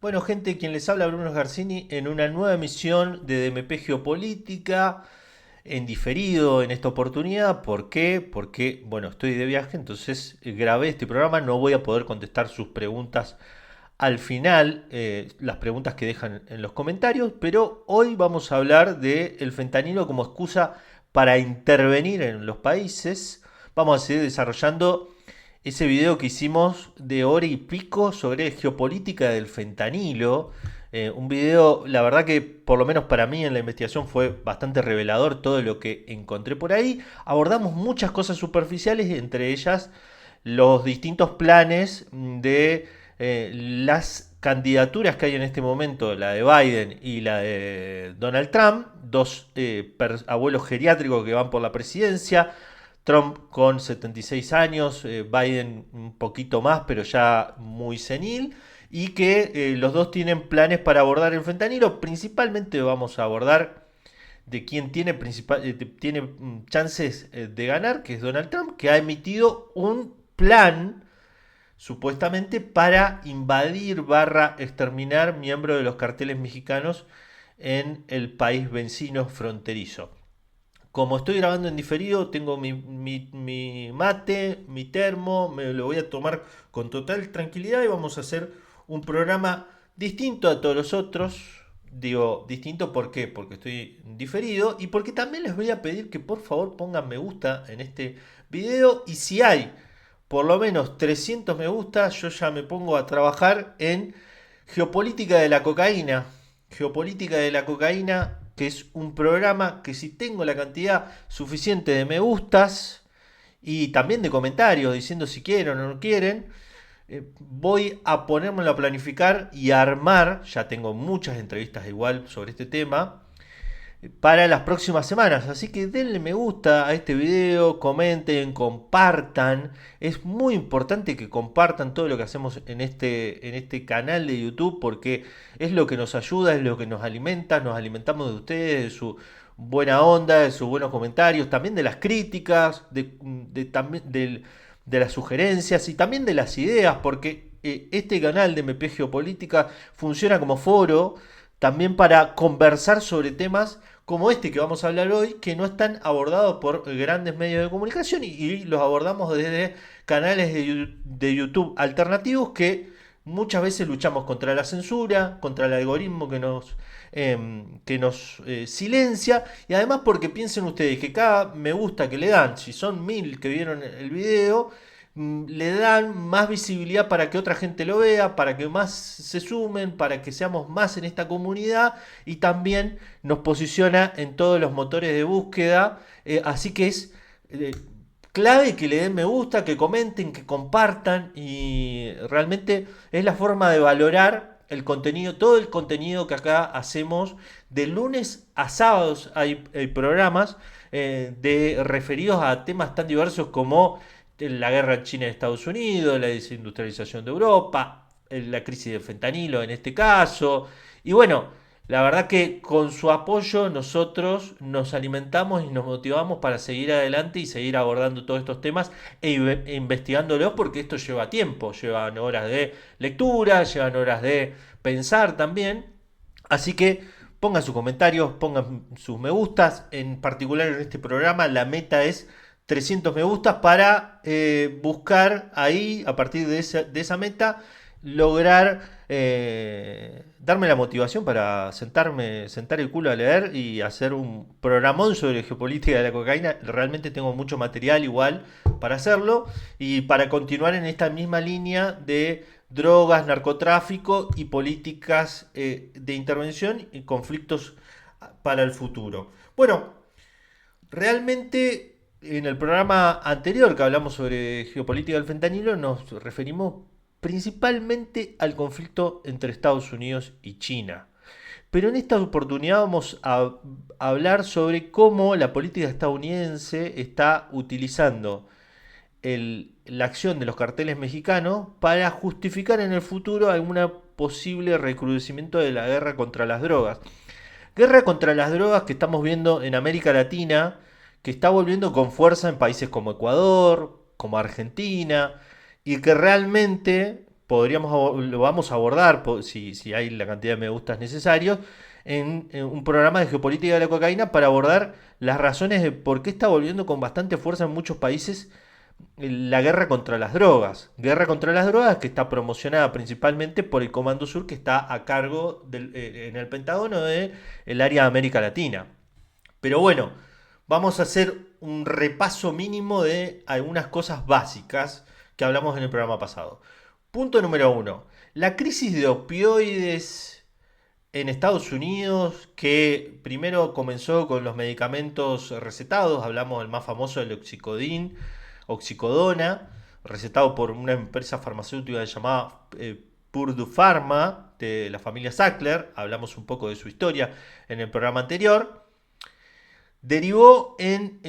Bueno, gente, quien les habla Bruno Garcini en una nueva emisión de DMP Geopolítica en diferido en esta oportunidad. ¿Por qué? Porque, bueno, estoy de viaje, entonces grabé este programa, no voy a poder contestar sus preguntas al final, las preguntas que dejan en los comentarios, pero hoy vamos a hablar del fentanilo como excusa para intervenir en los países. Vamos a seguir desarrollando ese video que hicimos de hora y pico sobre geopolítica del fentanilo. Un video, la verdad que por lo menos para mí en la investigación fue bastante revelador todo lo que encontré por ahí. Abordamos muchas cosas superficiales, entre ellas los distintos planes de las candidaturas que hay en este momento, la de Biden y la de Donald Trump, dos abuelos geriátricos que van por la presidencia. Trump con 76 años, Biden un poquito más, pero ya muy senil, y que los dos tienen planes para abordar el fentanilo. Principalmente vamos a abordar de quien tiene chances de ganar, que es Donald Trump, que ha emitido un plan supuestamente para invadir barra exterminar miembros de los carteles mexicanos en el país vecino fronterizo. Como estoy grabando en diferido, tengo mi mate, mi termo, me lo voy a tomar con total tranquilidad y vamos a hacer un programa distinto a todos los otros. Digo, distinto ¿por qué? Porque estoy diferido y porque también les voy a pedir que por favor pongan me gusta en este video y si hay por lo menos 300 me gusta, yo ya me pongo a trabajar en Geopolítica de la Cocaína. Geopolítica de la Cocaína, que es un programa que si tengo la cantidad suficiente de me gustas y también de comentarios diciendo si quieren o no quieren, voy a ponérmelo a planificar y a armar, ya tengo muchas entrevistas igual sobre este tema, para las próximas semanas. Así que denle me gusta a este video, comenten, compartan. Es muy importante que compartan todo lo que hacemos en este canal de YouTube porque es lo que nos ayuda, es lo que nos alimenta. Nos alimentamos de ustedes, de su buena onda, de sus buenos comentarios, también de las críticas, de las sugerencias y también de las ideas porque este canal de MP Geopolítica funciona como foro también para conversar sobre temas como este que vamos a hablar hoy, que no están abordados por grandes medios de comunicación y los abordamos desde canales de YouTube alternativos que muchas veces luchamos contra la censura, contra el algoritmo que nos silencia y además porque piensen ustedes que cada me gusta que le dan, si son 1000 que vieron el video, le dan más visibilidad para que otra gente lo vea, para que más se sumen, para que seamos más en esta comunidad y también nos posiciona en todos los motores de búsqueda. Así que es clave que le den me gusta, que comenten, que compartan y realmente es la forma de valorar el contenido, todo el contenido que acá hacemos de lunes a sábados hay programas referidos a temas tan diversos como la guerra en China y Estados Unidos, la desindustrialización de Europa, la crisis del fentanilo en este caso. Y bueno, la verdad que con su apoyo nosotros nos alimentamos y nos motivamos para seguir adelante y seguir abordando todos estos temas e investigándolos porque esto lleva tiempo, llevan horas de lectura, llevan horas de pensar también. Así que pongan sus comentarios, pongan sus me gustas. En particular en este programa la meta es 300 me gustas para buscar ahí, a partir de esa meta, lograr darme la motivación para sentar el culo a leer y hacer un programón sobre geopolítica de la cocaína. Realmente tengo mucho material igual para hacerlo y para continuar en esta misma línea de drogas, narcotráfico y políticas de intervención y conflictos para el futuro. Bueno, realmente en el programa anterior que hablamos sobre geopolítica del fentanilo nos referimos principalmente al conflicto entre Estados Unidos y China. Pero en esta oportunidad vamos a hablar sobre cómo la política estadounidense está utilizando la acción de los carteles mexicanos para justificar en el futuro algún posible recrudecimiento de la guerra contra las drogas. Guerra contra las drogas que estamos viendo en América Latina, que está volviendo con fuerza en países como Ecuador, como Argentina, y que realmente lo vamos a abordar, si hay la cantidad de me gustas necesarios, en un programa de geopolítica de la cocaína para abordar las razones de por qué está volviendo con bastante fuerza en muchos países la guerra contra las drogas. Guerra contra las drogas que está promocionada principalmente por el Comando Sur que está a cargo en el Pentágono del área de América Latina. Pero bueno, vamos a hacer un repaso mínimo de algunas cosas básicas que hablamos en el programa pasado. Punto número uno. La crisis de opioides en Estados Unidos, que primero comenzó con los medicamentos recetados, hablamos del más famoso, el oxicodona, recetado por una empresa farmacéutica llamada Purdue Pharma, de la familia Sackler, hablamos un poco de su historia en el programa anterior, derivó en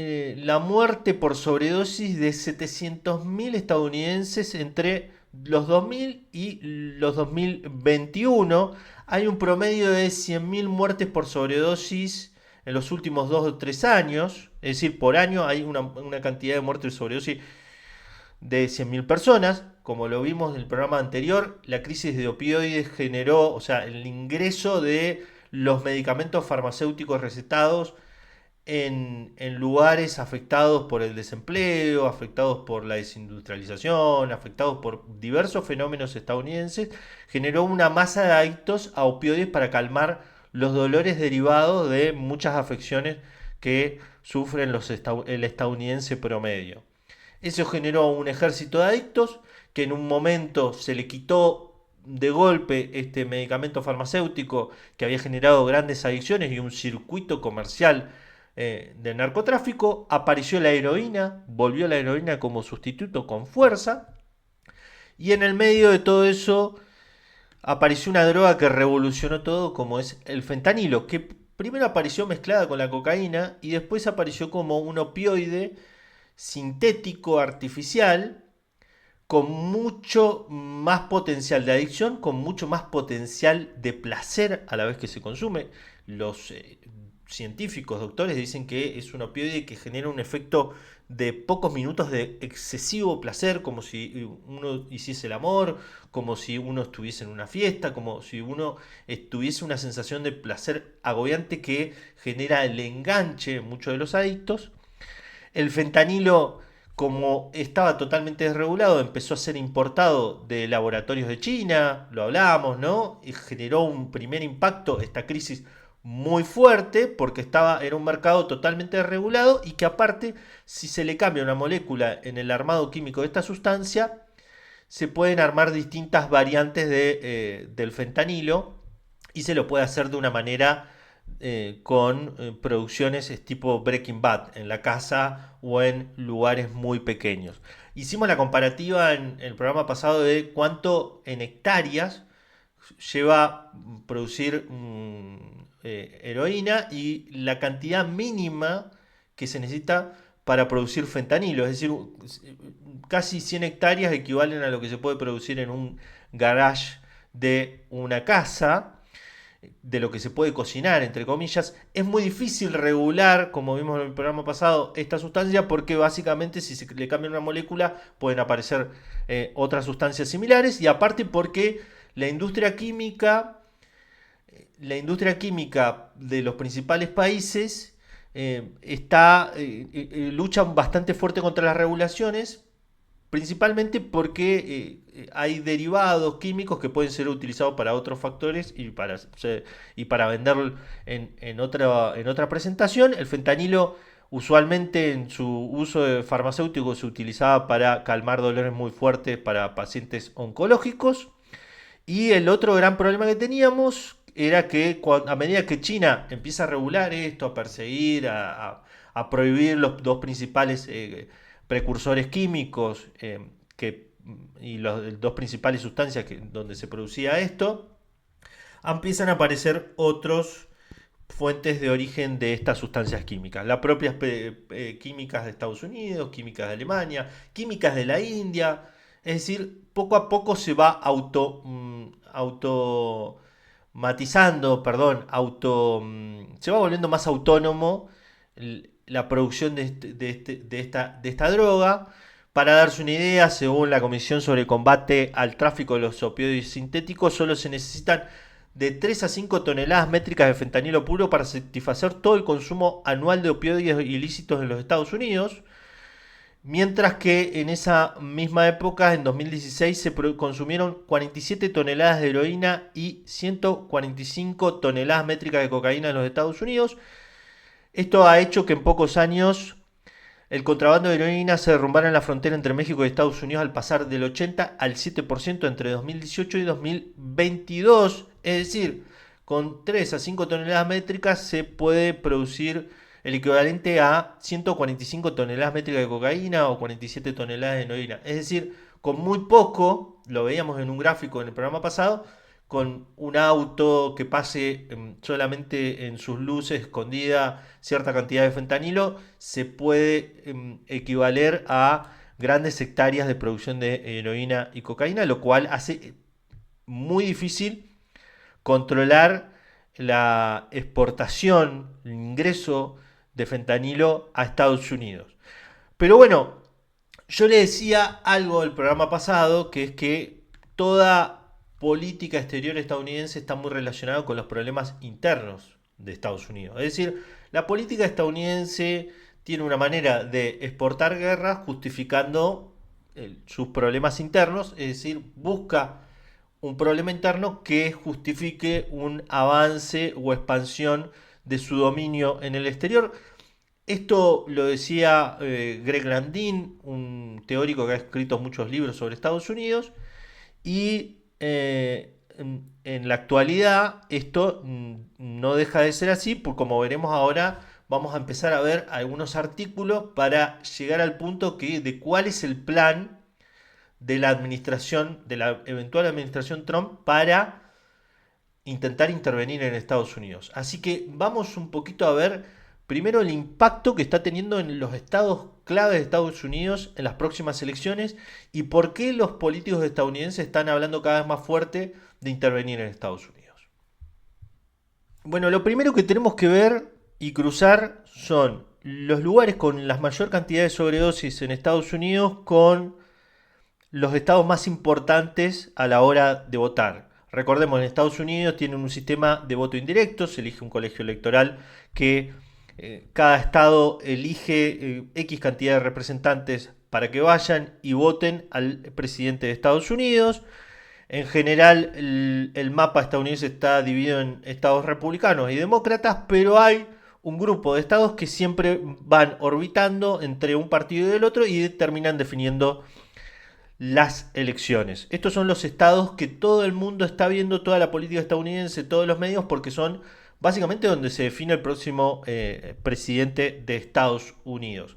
la muerte por sobredosis de 700.000 estadounidenses entre los 2000 y los 2021. Hay un promedio de 100.000 muertes por sobredosis en los últimos 2 o 3 años. Es decir, por año hay una cantidad de muertes por sobredosis de 100.000 personas. Como lo vimos en el programa anterior, la crisis de opioides generó, o sea, el ingreso de los medicamentos farmacéuticos recetados en lugares afectados por el desempleo, afectados por la desindustrialización, afectados por diversos fenómenos estadounidenses, generó una masa de adictos a opioides para calmar los dolores derivados de muchas afecciones que sufren el estadounidense promedio. Eso generó un ejército de adictos que en un momento se le quitó de golpe este medicamento farmacéutico que había generado grandes adicciones y un circuito comercial del narcotráfico. Apareció la heroína, volvió la heroína como sustituto con fuerza, y en el medio de todo eso apareció una droga que revolucionó todo, como es el fentanilo, que primero apareció mezclada con la cocaína y después apareció como un opioide sintético artificial con mucho más potencial de adicción, con mucho más potencial de placer a la vez que se consume. Los científicos, doctores, dicen que es un opioide que genera un efecto de pocos minutos de excesivo placer, como si uno hiciese el amor, como si uno estuviese en una fiesta, como si uno tuviese una sensación de placer agobiante que genera el enganche en muchos de los adictos. El fentanilo, como estaba totalmente desregulado, empezó a ser importado de laboratorios de China, lo hablábamos, ¿no? Y generó un primer impacto, esta crisis muy fuerte, porque era un mercado totalmente desregulado y que aparte, si se le cambia una molécula en el armado químico de esta sustancia, se pueden armar distintas variantes del fentanilo y se lo puede hacer de una manera con producciones tipo Breaking Bad en la casa o en lugares muy pequeños. Hicimos la comparativa en el programa pasado de cuánto en hectáreas lleva producir heroína y la cantidad mínima que se necesita para producir fentanilo. Es decir, casi 100 hectáreas equivalen a lo que se puede producir en un garage de una casa, de lo que se puede cocinar, entre comillas. Es muy difícil regular, como vimos en el programa pasado, esta sustancia porque básicamente si se le cambia una molécula pueden aparecer otras sustancias similares, y aparte porque la industria química de los principales países luchan bastante fuerte contra las regulaciones, principalmente porque hay derivados químicos que pueden ser utilizados para otros factores y para vender en otra presentación. El fentanilo usualmente en su uso farmacéutico se utilizaba para calmar dolores muy fuertes para pacientes oncológicos. Y el otro gran problema que teníamos era que a medida que China empieza a regular esto, a perseguir, a prohibir los dos principales precursores químicos y las dos principales sustancias donde se producía esto, empiezan a aparecer otros fuentes de origen de estas sustancias químicas. Las propias químicas de Estados Unidos, químicas de Alemania, químicas de la India. Es decir, poco a poco se va automatizando, perdón, se va volviendo más autónomo la producción de esta droga, Para darse una idea, según la Comisión sobre Combate al Tráfico de los Opioides Sintéticos, solo se necesitan de 3 a 5 toneladas métricas de fentanilo puro para satisfacer todo el consumo anual de opioides ilícitos en los Estados Unidos, mientras que en esa misma época, en 2016, se consumieron 47 toneladas de heroína y 145 toneladas métricas de cocaína en los Estados Unidos. Esto ha hecho que en pocos años el contrabando de heroína se derrumbara en la frontera entre México y Estados Unidos al pasar del 80 al 7% entre 2018 y 2022. Es decir, con 3 a 5 toneladas métricas se puede producir el equivalente a 145 toneladas métricas de cocaína o 47 toneladas de heroína. Es decir, con muy poco, lo veíamos en un gráfico en el programa pasado, con un auto que pase solamente en sus luces escondida cierta cantidad de fentanilo, se puede equivaler a grandes hectáreas de producción de heroína y cocaína, lo cual hace muy difícil controlar la exportación, el ingreso de fentanilo a Estados Unidos. Pero bueno, yo le decía algo del programa pasado, que es que toda política exterior estadounidense está muy relacionada con los problemas internos de Estados Unidos. Es decir, la política estadounidense tiene una manera de exportar guerras justificando sus problemas internos, es decir, busca un problema interno que justifique un avance o expansión de su dominio en el exterior. Esto lo decía Greg Landin, un teórico que ha escrito muchos libros sobre Estados Unidos, y en la actualidad esto no deja de ser así, porque como veremos ahora, vamos a empezar a ver algunos artículos para llegar al punto de cuál es el plan de la administración, de la eventual administración Trump para intentar intervenir en Estados Unidos. Así que vamos un poquito a ver primero el impacto que está teniendo en los estados clave de Estados Unidos en las próximas elecciones y por qué los políticos estadounidenses están hablando cada vez más fuerte de intervenir en Estados Unidos. Bueno, lo primero que tenemos que ver y cruzar son los lugares con la mayor cantidad de sobredosis en Estados Unidos con los estados más importantes a la hora de votar. Recordemos, en Estados Unidos tienen un sistema de voto indirecto, se elige un colegio electoral que cada estado elige X cantidad de representantes para que vayan y voten al presidente de Estados Unidos. En general, el mapa estadounidense está dividido en estados republicanos y demócratas, pero hay un grupo de estados que siempre van orbitando entre un partido y el otro y terminan definiendo las elecciones. Estos son los estados que todo el mundo está viendo, toda la política estadounidense, todos los medios, porque son básicamente donde se define el próximo presidente de Estados Unidos.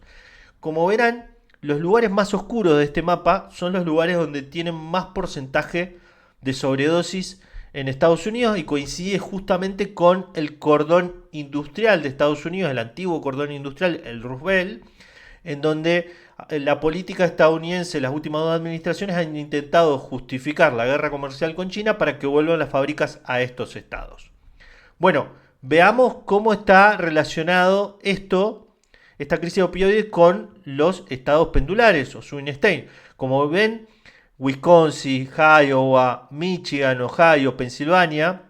Como verán, los lugares más oscuros de este mapa son los lugares donde tienen más porcentaje de sobredosis en Estados Unidos y coincide justamente con el cordón industrial de Estados Unidos, el antiguo cordón industrial, el Roosevelt, en donde la política estadounidense, las últimas dos administraciones han intentado justificar la guerra comercial con China para que vuelvan las fábricas a estos estados. Bueno, veamos cómo está relacionado esta crisis de opioides con los estados pendulares o swing state. Como ven, Wisconsin, Iowa, Michigan, Ohio, Pensilvania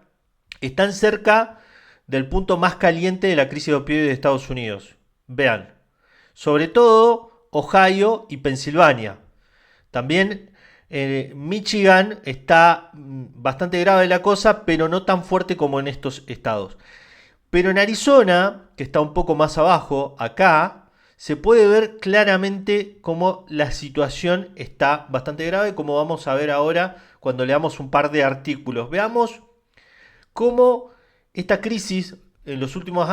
están cerca del punto más caliente de la crisis de opioides de Estados Unidos. Vean, sobre todo Ohio y Pensilvania. También Michigan está bastante grave la cosa, pero no tan fuerte como en estos estados. Pero en Arizona, que está un poco más abajo, acá, se puede ver claramente cómo la situación está bastante grave, como vamos a ver ahora cuando leamos un par de artículos. Veamos cómo esta crisis en los últimos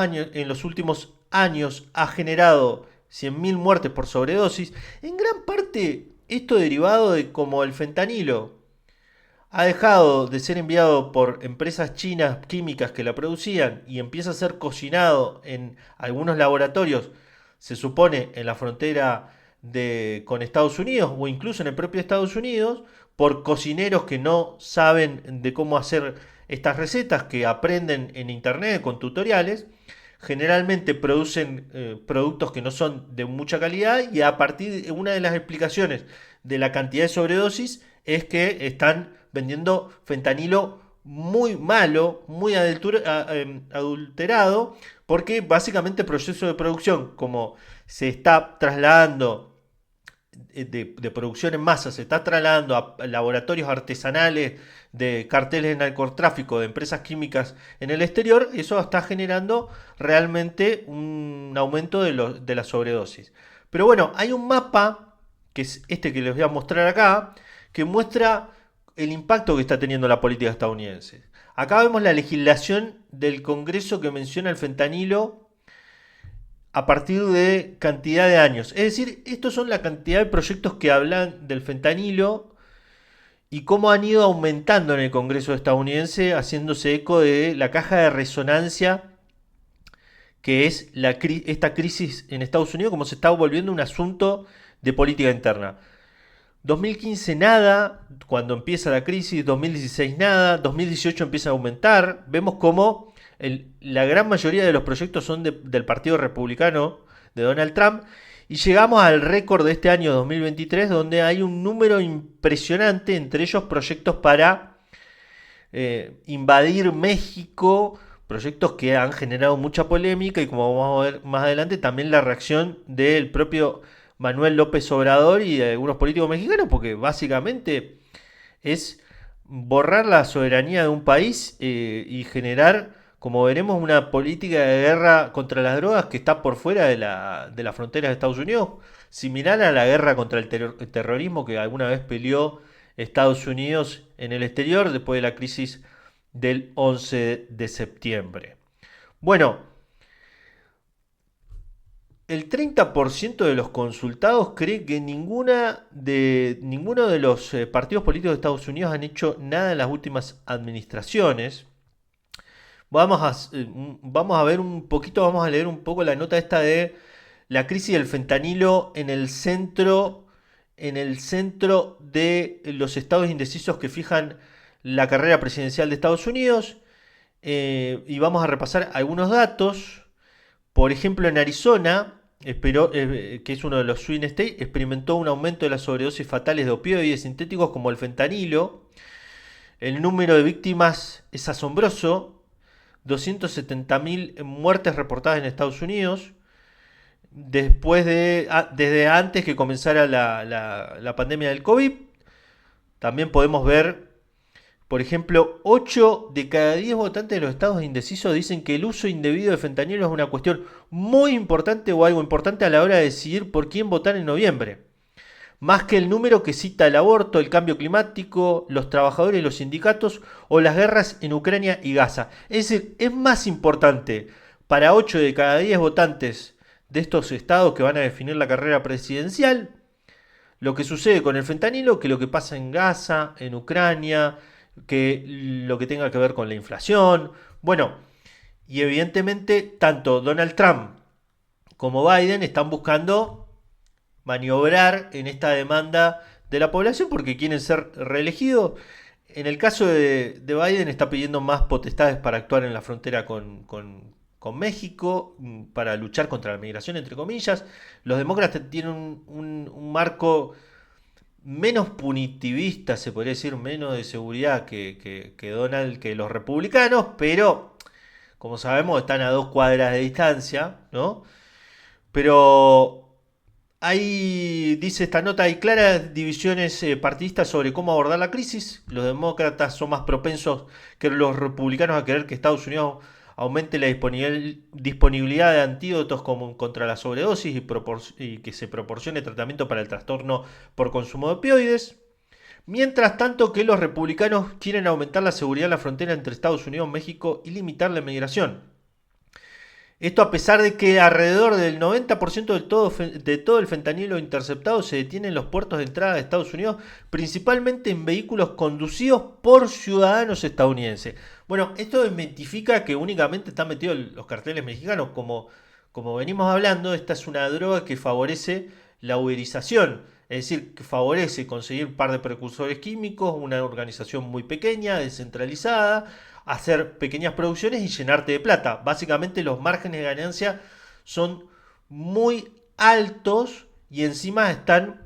años ha generado 100.000 muertes por sobredosis. En gran parte esto derivado de cómo el fentanilo ha dejado de ser enviado por empresas chinas químicas que la producían y empieza a ser cocinado en algunos laboratorios, se supone en la frontera con Estados Unidos o incluso en el propio Estados Unidos, por cocineros que no saben de cómo hacer estas recetas, que aprenden en internet con tutoriales. generalmente producen productos que no son de mucha calidad y a partir de una de las explicaciones de la cantidad de sobredosis es que están vendiendo fentanilo muy malo, muy adulterado, porque básicamente el proceso de producción, como se está trasladando de producción en masa, se está trasladando a laboratorios artesanales de carteles de narcotráfico, de empresas químicas en el exterior, eso está generando realmente un aumento de la sobredosis. Pero bueno, hay un mapa, que es este que les voy a mostrar acá, que muestra el impacto que está teniendo la política estadounidense. Acá vemos la legislación del Congreso que menciona el fentanilo a partir de cantidad de años. Es decir, estos son la cantidad de proyectos que hablan del fentanilo y cómo han ido aumentando en el Congreso estadounidense, haciéndose eco de la caja de resonancia que es esta crisis en Estados Unidos, como se está volviendo un asunto de política interna. 2015 nada, cuando empieza la crisis, 2016 nada, 2018 empieza a aumentar. Vemos cómo la gran mayoría de los proyectos son del Partido Republicano de Donald Trump y llegamos al récord de este año 2023 donde hay un número impresionante, entre ellos proyectos para invadir México, proyectos que han generado mucha polémica y como vamos a ver más adelante también la reacción del propio Manuel López Obrador y de algunos políticos mexicanos, porque básicamente es borrar la soberanía de un país y generar, como veremos, una política de guerra contra las drogas que está por fuera de la frontera de Estados Unidos, similar a la guerra contra el terrorismo que alguna vez peleó Estados Unidos en el exterior después de la crisis del 11 de septiembre. Bueno, el 30% de los consultados cree que ninguno de los partidos políticos de Estados Unidos han hecho nada en las últimas administraciones. Vamos a ver un poquito, vamos a leer un poco la nota esta de la crisis del fentanilo en el centro de los estados indecisos que fijan la carrera presidencial de Estados Unidos. Y vamos a repasar algunos datos. Por ejemplo, en Arizona, que es uno de los swing states, experimentó un aumento de las sobredosis fatales de opioides sintéticos como el fentanilo. El número de víctimas es asombroso, 270.000 muertes reportadas en Estados Unidos, desde antes que comenzara la pandemia del COVID. También podemos ver, por ejemplo, 8 de cada 10 votantes de los estados indecisos dicen que el uso indebido de fentanilo es una cuestión muy importante o algo importante a la hora de decidir por quién votar en noviembre. Más que el número que cita el aborto, el cambio climático, los trabajadores y los sindicatos o las guerras en Ucrania y Gaza. Es decir, es más importante para 8 de cada 10 votantes de estos estados que van a definir la carrera presidencial lo que sucede con el fentanilo que lo que pasa en Gaza, en Ucrania, que lo que tenga que ver con la inflación. Bueno, y evidentemente tanto Donald Trump como Biden están buscando maniobrar en esta demanda de la población porque quieren ser reelegidos. En el caso de Biden está pidiendo más potestades para actuar en la frontera con México, para luchar contra la migración, entre comillas. Los demócratas tienen un marco menos punitivista, se podría decir, menos de seguridad que los republicanos, pero como sabemos están a 2 cuadras de distancia, ¿no? Pero dice esta nota, hay claras divisiones partidistas sobre cómo abordar la crisis. Los demócratas son más propensos que los republicanos a querer que Estados Unidos aumente la disponibilidad de antídotos contra la sobredosis y que se proporcione tratamiento para el trastorno por consumo de opioides. Mientras tanto que los republicanos quieren aumentar la seguridad en la frontera entre Estados Unidos y México y limitar la migración. Esto a pesar de que alrededor del 90% de todo el fentanilo interceptado se detiene en los puertos de entrada de Estados Unidos, principalmente en vehículos conducidos por ciudadanos estadounidenses. Bueno, esto desmitifica que únicamente están metidos los carteles mexicanos. Como venimos hablando, esta es una droga que favorece la uberización. Es decir, que favorece conseguir un par de precursores químicos, una organización muy pequeña, descentralizada, hacer pequeñas producciones y llenarte de plata. Básicamente los márgenes de ganancia son muy altos y encima están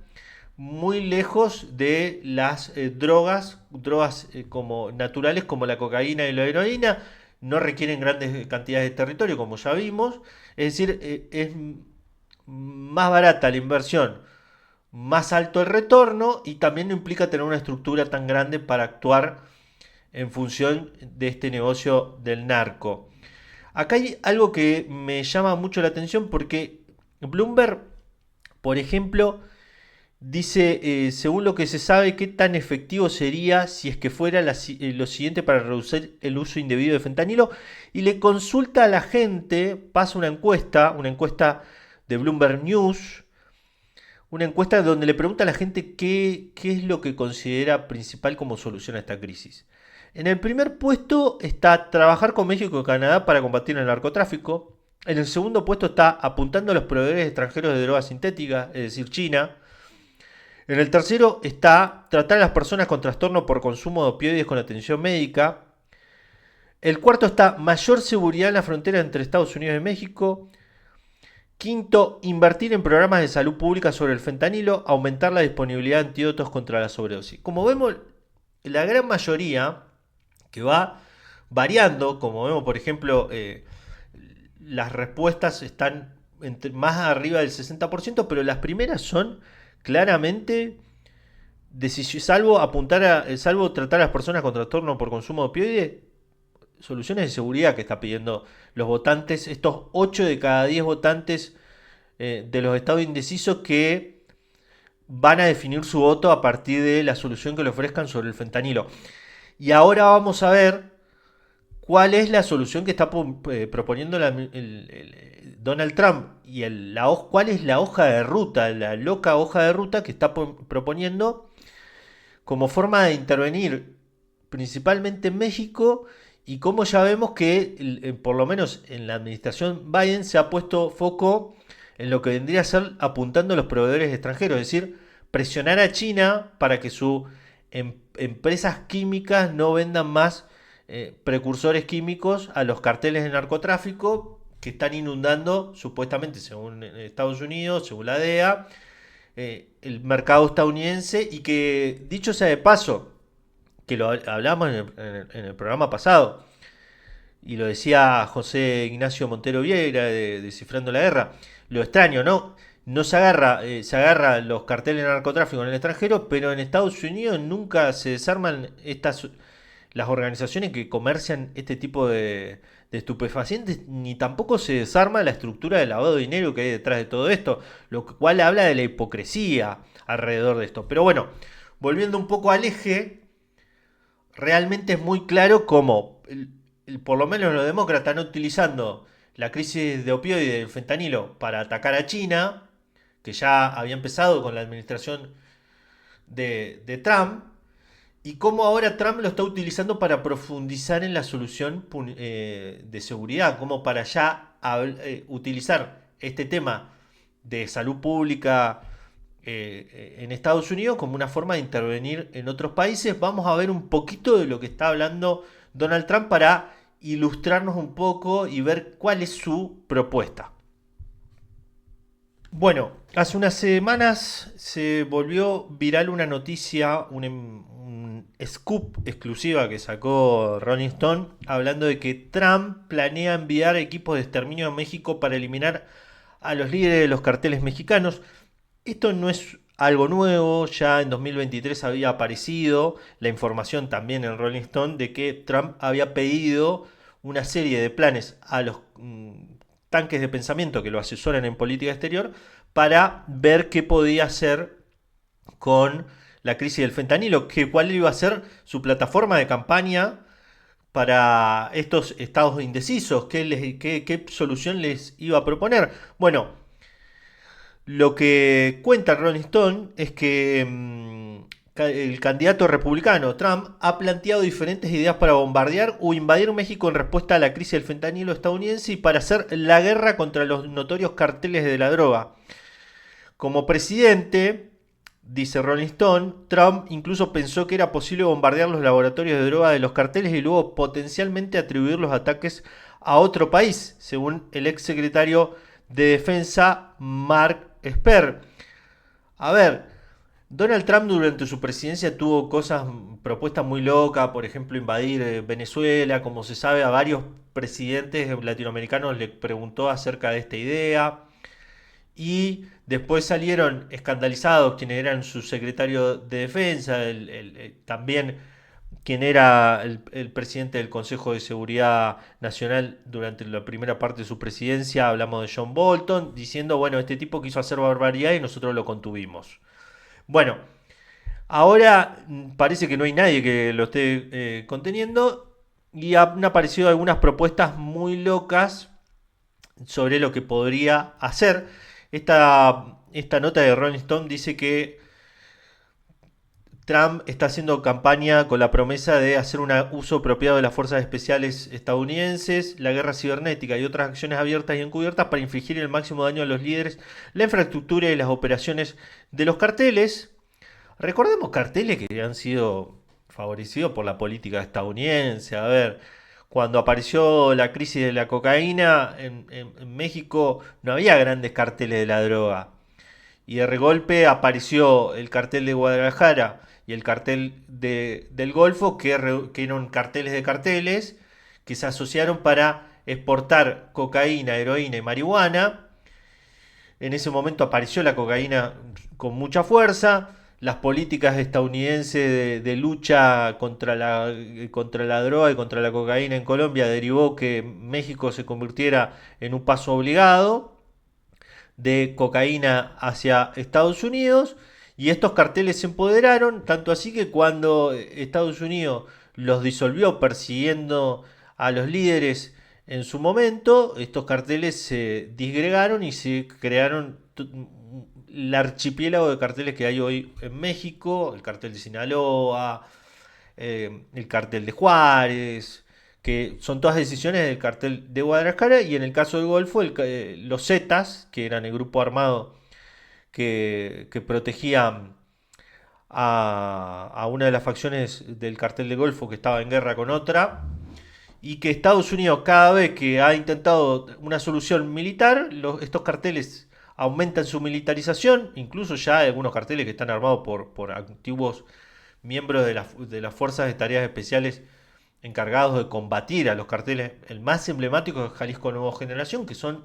muy lejos de las drogas como naturales como la cocaína y la heroína, no requieren grandes cantidades de territorio como ya vimos, es decir, es más barata la inversión, más alto el retorno y también no implica tener una estructura tan grande para actuar en función de este negocio del narco. Acá hay algo que me llama mucho la atención porque Bloomberg, por ejemplo, dice, según lo que se sabe, qué tan efectivo sería si es que fuera lo siguiente para reducir el uso indebido de fentanilo. Y le consulta a la gente, pasa una encuesta de Bloomberg News, una encuesta donde le pregunta a la gente qué es lo que considera principal como solución a esta crisis. En el primer puesto está trabajar con México y Canadá para combatir el narcotráfico. En el segundo puesto está apuntando a los proveedores extranjeros de drogas sintéticas, es decir, China. En el tercero está tratar a las personas con trastorno por consumo de opioides con atención médica. El cuarto está mayor seguridad en la frontera entre Estados Unidos y México. Quinto, invertir en programas de salud pública sobre el fentanilo, aumentar la disponibilidad de antídotos contra la sobredosis. Como vemos, la gran mayoría que va variando, como vemos por ejemplo, las respuestas están más arriba del 60%, pero las primeras son claramente, salvo tratar a las personas con trastorno por consumo de opioides, soluciones de seguridad que está pidiendo los votantes, estos 8 de cada 10 votantes de los estados indecisos que van a definir su voto a partir de la solución que le ofrezcan sobre el fentanilo. Y ahora vamos a ver cuál es la solución que está proponiendo Donald Trump y cuál es la hoja de ruta, la loca hoja de ruta que está proponiendo como forma de intervenir principalmente en México y como ya vemos que por lo menos en la administración Biden se ha puesto foco en lo que vendría a ser apuntando a los proveedores extranjeros, es decir, presionar a China para que sus empresas químicas no vendan más precursores químicos a los carteles de narcotráfico que están inundando, supuestamente, según Estados Unidos, según la DEA, el mercado estadounidense y que, dicho sea de paso, que lo hablamos en el programa pasado, y lo decía José Ignacio Montero Vieira de Descifrando la Guerra, lo extraño, ¿no? No se agarra los carteles de narcotráfico en el extranjero, pero en Estados Unidos nunca se desarman las organizaciones que comercian este tipo de estupefacientes, ni tampoco se desarma la estructura de lavado de dinero que hay detrás de todo esto, lo cual habla de la hipocresía alrededor de esto. Pero bueno, volviendo un poco al eje, realmente es muy claro cómo, por lo menos los demócratas están utilizando la crisis de opioides del fentanilo para atacar a China, que ya había empezado con la administración de Trump, y cómo ahora Trump lo está utilizando para profundizar en la solución de seguridad, como para ya utilizar este tema de salud pública en Estados Unidos como una forma de intervenir en otros países. Vamos a ver un poquito de lo que está hablando Donald Trump para ilustrarnos un poco y ver cuál es su propuesta. Bueno, hace unas semanas se volvió viral una noticia, un scoop exclusiva que sacó Rolling Stone, hablando de que Trump planea enviar equipos de exterminio a México para eliminar a los líderes de los carteles mexicanos. Esto no es algo nuevo, ya en 2023 había aparecido la información también en Rolling Stone de que Trump había pedido una serie de planes a los tanques de pensamiento que lo asesoran en política exterior para ver qué podía hacer con la crisis del fentanilo, cuál iba a ser su plataforma de campaña para estos estados indecisos, qué solución les iba a proponer. Bueno, lo que cuenta Rolling Stone es que el candidato republicano Trump ha planteado diferentes ideas para bombardear o invadir México en respuesta a la crisis del fentanilo estadounidense y para hacer la guerra contra los notorios carteles de la droga. Como presidente, Dice Rolling Stone, Trump incluso pensó que era posible bombardear los laboratorios de droga de los carteles y luego potencialmente atribuir los ataques a otro país, según el ex secretario de Defensa Mark Esper. A ver, Donald Trump durante su presidencia tuvo propuestas muy locas, por ejemplo, invadir Venezuela, como se sabe, a varios presidentes latinoamericanos le preguntó acerca de esta idea. Y después salieron escandalizados quienes eran su secretario de defensa, también quien era el presidente del Consejo de Seguridad Nacional durante la primera parte de su presidencia, hablamos de John Bolton, diciendo, bueno, este tipo quiso hacer barbaridad y nosotros lo contuvimos. Bueno, ahora parece que no hay nadie que lo esté conteniendo y han aparecido algunas propuestas muy locas sobre lo que podría hacer. Esta nota de Rolling Stone dice que Trump está haciendo campaña con la promesa de hacer un uso apropiado de las fuerzas especiales estadounidenses, la guerra cibernética y otras acciones abiertas y encubiertas para infligir el máximo daño a los líderes, la infraestructura y las operaciones de los carteles. Recordemos carteles que han sido favorecidos por la política estadounidense. A ver, cuando apareció la crisis de la cocaína en México no había grandes carteles de la droga. Y de golpe apareció el cartel de Guadalajara y el cartel del Golfo, que eran carteles de carteles, que se asociaron para exportar cocaína, heroína y marihuana. En ese momento apareció la cocaína con mucha fuerza. Las políticas estadounidenses de lucha contra la droga y contra la cocaína en Colombia derivó que México se convirtiera en un paso obligado de cocaína hacia Estados Unidos y estos carteles se empoderaron, tanto así que cuando Estados Unidos los disolvió persiguiendo a los líderes en su momento, estos carteles se disgregaron y se crearon el archipiélago de carteles que hay hoy en México, el cartel de Sinaloa, el cartel de Juárez, que son todas decisiones del cartel de Guadalajara, y en el caso del Golfo, los Zetas, que eran el grupo armado que protegía a una de las facciones del cartel de Golfo que estaba en guerra con otra, y que Estados Unidos cada vez que ha intentado una solución militar, estos carteles aumentan su militarización, incluso ya hay algunos carteles que están armados por antiguos miembros de las fuerzas de tareas especiales encargados de combatir a los carteles. El más emblemático es Jalisco Nueva Generación, que son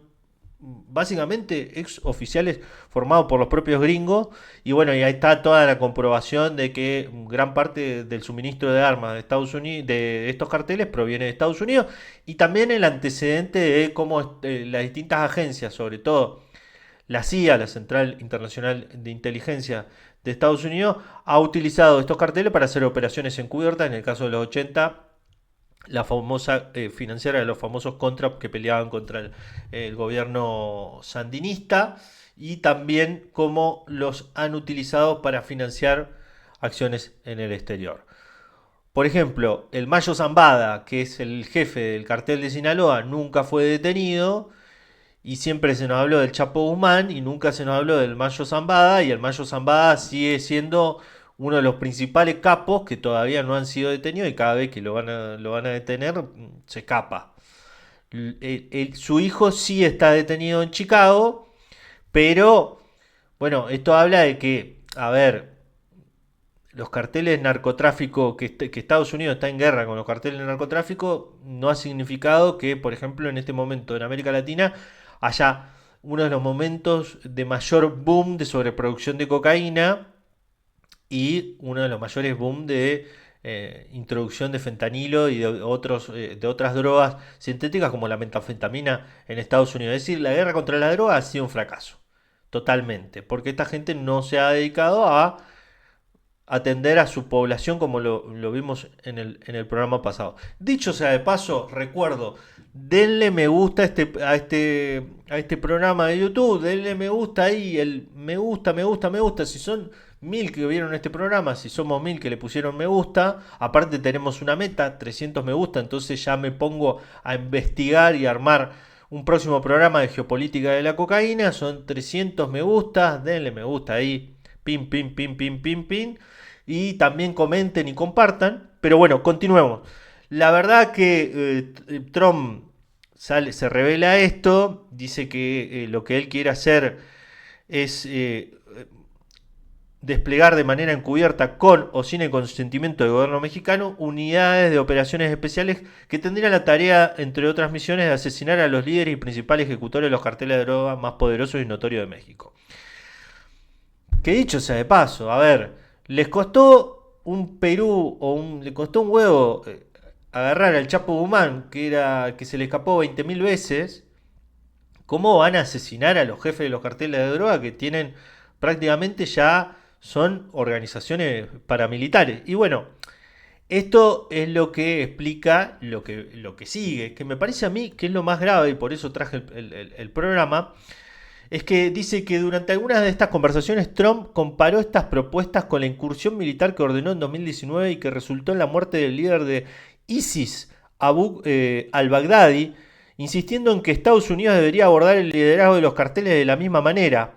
básicamente ex oficiales formados por los propios gringos. Y bueno, y ahí está toda la comprobación de que gran parte del suministro de armas de Estados Unidos, de estos carteles, proviene de Estados Unidos. Y también el antecedente de cómo las distintas agencias, sobre todo la CIA, la Central Internacional de Inteligencia de Estados Unidos, ha utilizado estos carteles para hacer operaciones encubiertas. En el caso de los 80, la famosa financiera de los famosos Contra que peleaban contra el gobierno sandinista, y también cómo los han utilizado para financiar acciones en el exterior. Por ejemplo, el Mayo Zambada, que es el jefe del cartel de Sinaloa, nunca fue detenido y siempre se nos habló del Chapo Guzmán y nunca se nos habló del Mayo Zambada, y el Mayo Zambada sigue siendo uno de los principales capos que todavía no han sido detenidos, y cada vez que lo van a detener se escapa. Su hijo sí está detenido en Chicago, pero bueno, esto habla de que, a ver, los carteles de narcotráfico, que Estados Unidos está en guerra con los carteles de narcotráfico, no ha significado que, por ejemplo, en este momento en América Latina haya uno de los momentos de mayor boom de sobreproducción de cocaína y uno de los mayores boom de introducción de fentanilo y de otras drogas sintéticas como la metanfetamina en Estados Unidos. Es decir, la guerra contra la droga ha sido un fracaso, totalmente, porque esta gente no se ha dedicado a atender a su población como lo vimos en el programa pasado. Dicho sea de paso, recuerdo, denle me gusta a este programa de YouTube, denle me gusta ahí, el me gusta, me gusta, me gusta. Si son 1000 que vieron este programa, si somos 1000 que le pusieron me gusta, aparte tenemos una meta, 300 me gusta, entonces ya me pongo a investigar y armar un próximo programa de geopolítica de la cocaína. Son 300 me gusta, denle me gusta ahí Pin, pin, pin, pin, pin, pin. Y también comenten y compartan. Pero bueno, continuemos. La verdad que Trump se revela esto, dice que lo que él quiere hacer es desplegar de manera encubierta con o sin el consentimiento del gobierno mexicano unidades de operaciones especiales que tendrían la tarea, entre otras misiones, de asesinar a los líderes y principales ejecutores de los carteles de droga más poderosos y notorios de México. Que dicho sea de paso, a ver, les costó un Perú le costó un huevo agarrar al Chapo Guzmán, que se le escapó 20.000 veces. ¿Cómo van a asesinar a los jefes de los carteles de droga que tienen prácticamente ya son organizaciones paramilitares? Y bueno, esto es lo que explica lo que sigue, que me parece a mí que es lo más grave y por eso traje el programa, es que dice que durante algunas de estas conversaciones Trump comparó estas propuestas con la incursión militar que ordenó en 2019 y que resultó en la muerte del líder de ISIS, Abu al-Baghdadi, insistiendo en que Estados Unidos debería abordar el liderazgo de los carteles de la misma manera.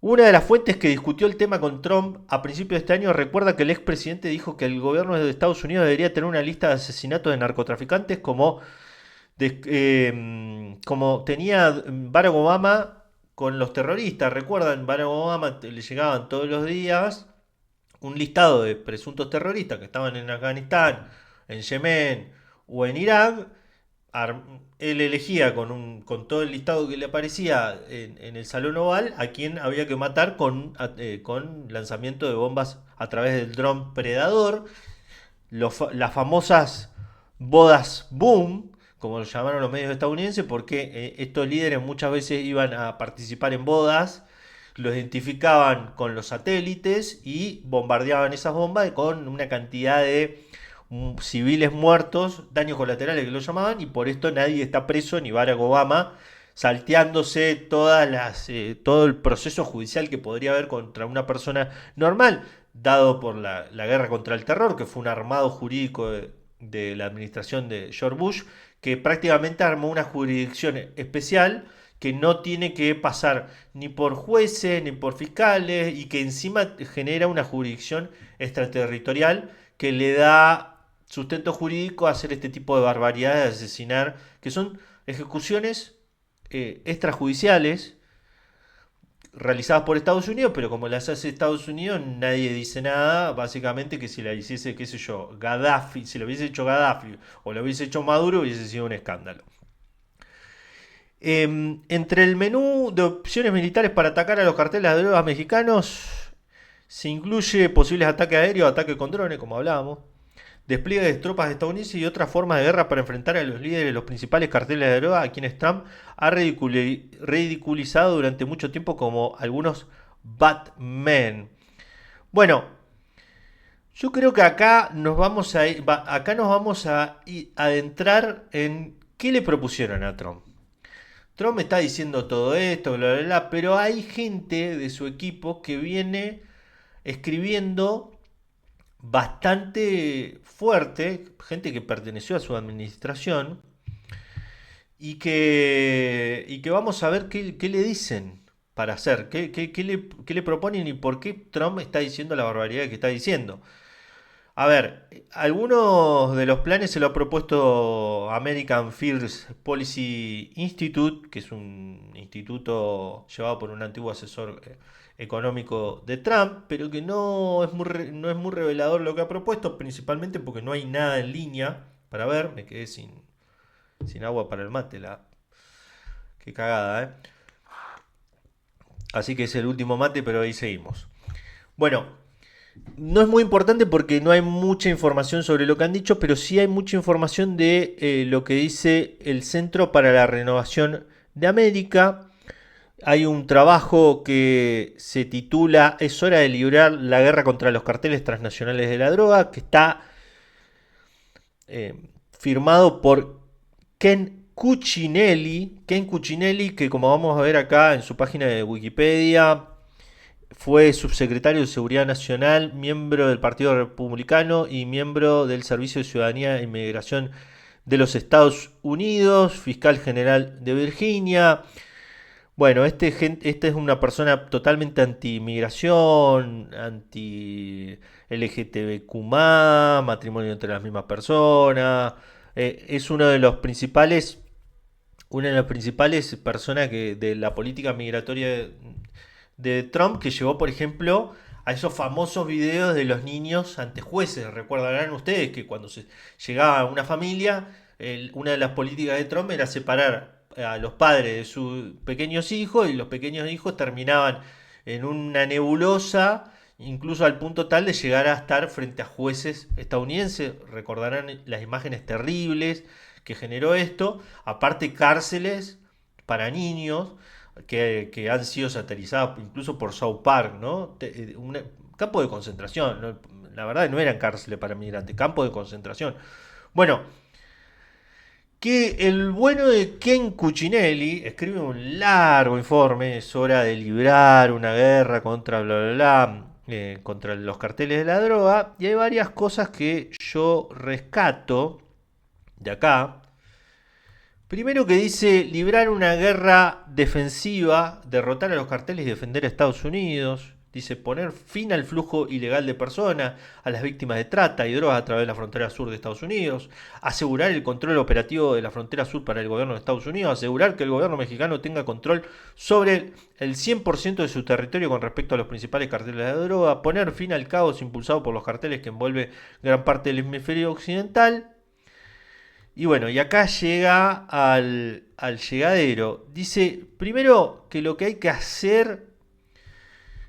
Una de las fuentes que discutió el tema con Trump a principios de este año recuerda que el expresidente dijo que el gobierno de Estados Unidos debería tener una lista de asesinatos de narcotraficantes como tenía Barack Obama con los terroristas. Recuerdan, Barack Obama le llegaban todos los días un listado de presuntos terroristas que estaban en Afganistán, en Yemen o en Irak. Él elegía con todo el listado que le aparecía en el Salón Oval a quien había que matar con lanzamiento de bombas a través del dron Predador. Las famosas bodas boom, como lo llamaron los medios estadounidenses, porque estos líderes muchas veces iban a participar en bodas, los identificaban con los satélites y bombardeaban esas bombas con una cantidad de civiles muertos, daños colaterales que lo llamaban, y por esto nadie está preso, ni Barack Obama, salteándose todo el proceso judicial que podría haber contra una persona normal, dado por la guerra contra el terror, que fue un armado jurídico de la administración de George Bush, que prácticamente armó una jurisdicción especial que no tiene que pasar ni por jueces ni por fiscales y que encima genera una jurisdicción extraterritorial que le da sustento jurídico a hacer este tipo de barbaridades, de asesinar, que son ejecuciones extrajudiciales realizadas por Estados Unidos, pero como las hace Estados Unidos, nadie dice nada. Básicamente que si la hiciese, qué sé yo, Gaddafi, si lo hubiese hecho Gaddafi o lo hubiese hecho Maduro, hubiese sido un escándalo. Entre el menú de opciones militares para atacar a los carteles de drogas mexicanos se incluye posibles ataques aéreos, ataques con drones, como hablábamos, despliegue de tropas estadounidenses y otras formas de guerra para enfrentar a los líderes de los principales carteles de droga, a quienes Trump ha ridiculizado durante mucho tiempo como algunos Batman. Bueno, yo creo que acá nos vamos a adentrar en qué le propusieron a Trump. Trump está diciendo todo esto, bla, bla, bla, pero hay gente de su equipo que viene escribiendo bastante fuerte, gente que perteneció a su administración, y que vamos a ver qué le dicen para hacer, qué le proponen y por qué Trump está diciendo la barbaridad que está diciendo. A ver, algunos de los planes se lo ha propuesto American First Policy Institute, que es un instituto llevado por un antiguo asesor económico de Trump, pero que no es muy revelador lo que ha propuesto, principalmente porque no hay nada en línea para ver. Me quedé sin agua para el mate, qué cagada, ¿eh? Así que es el último mate, pero ahí seguimos. Bueno, no es muy importante porque no hay mucha información sobre lo que han dicho, pero sí hay mucha información de lo que dice el Centro para la Renovación de América. Hay un trabajo que se titula "Es hora de librar la guerra contra los carteles transnacionales de la droga", que está firmado por Ken Cuccinelli. Ken Cuccinelli, que como vamos a ver acá en su página de Wikipedia, fue subsecretario de Seguridad Nacional, miembro del Partido Republicano y miembro del Servicio de Ciudadanía e Inmigración de los Estados Unidos, fiscal general de Virginia. Bueno, este es una persona totalmente anti-inmigración, anti-LGTBQ+, matrimonio entre las mismas personas. Es uno de los principales, una de las principales personas de la política migratoria de Trump, que llevó, por ejemplo, a esos famosos videos de los niños ante jueces. Recordarán ustedes que cuando se llegaba a una familia, una de las políticas de Trump era separar a los padres de sus pequeños hijos, y los pequeños hijos terminaban en una nebulosa, incluso al punto tal de llegar a estar frente a jueces estadounidenses. Recordarán las imágenes terribles que generó esto, aparte cárceles para niños que han sido satirizadas incluso por South Park, ¿no? Un campo de concentración, ¿no? La verdad no eran cárceles para migrantes, campo de concentración. Bueno, que el bueno de Ken Cuccinelli escribe un largo informe, es hora de librar una guerra contra bla bla bla, contra los carteles de la droga, y hay varias cosas que yo rescato de acá. Primero, que dice librar una guerra defensiva, derrotar a los carteles y defender a Estados Unidos. Dice poner fin al flujo ilegal de personas, a las víctimas de trata y drogas a través de la frontera sur de Estados Unidos. Asegurar el control operativo de la frontera sur para el gobierno de Estados Unidos. Asegurar que el gobierno mexicano tenga control sobre el 100% de su territorio con respecto a los principales carteles de la droga. Poner fin al caos impulsado por los carteles que envuelve gran parte del hemisferio occidental. Y bueno, y acá llega al llegadero. Dice, primero, que lo que hay que hacer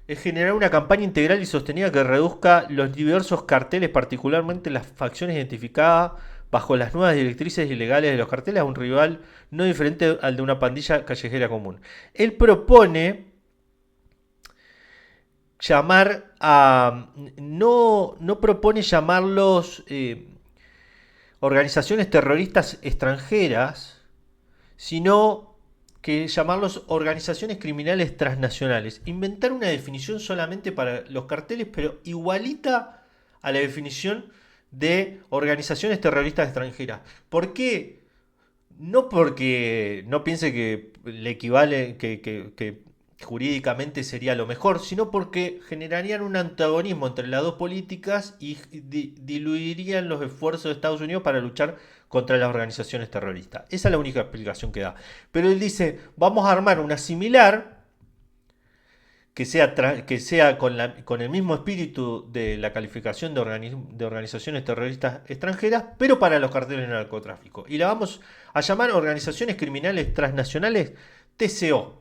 es generar una campaña integral y sostenida que reduzca los diversos carteles, particularmente las facciones identificadas bajo las nuevas directrices ilegales de los carteles, a un rival no diferente al de una pandilla callejera común. Él propone llamar a... No propone llamarlos organizaciones terroristas extranjeras, sino que llamarlos organizaciones criminales transnacionales. Inventar una definición solamente para los carteles, pero igualita a la definición de organizaciones terroristas extranjeras. ¿Por qué? No porque no piense que le equivale, que jurídicamente sería lo mejor, sino porque generarían un antagonismo entre las dos políticas y diluirían los esfuerzos de Estados Unidos para luchar contra las organizaciones terroristas. Esa es la única explicación que da. Pero él dice, vamos a armar una similar que sea con el mismo espíritu de la calificación de organizaciones terroristas extranjeras, pero para los carteles de narcotráfico. Y la vamos a llamar Organizaciones Criminales Transnacionales, TCO.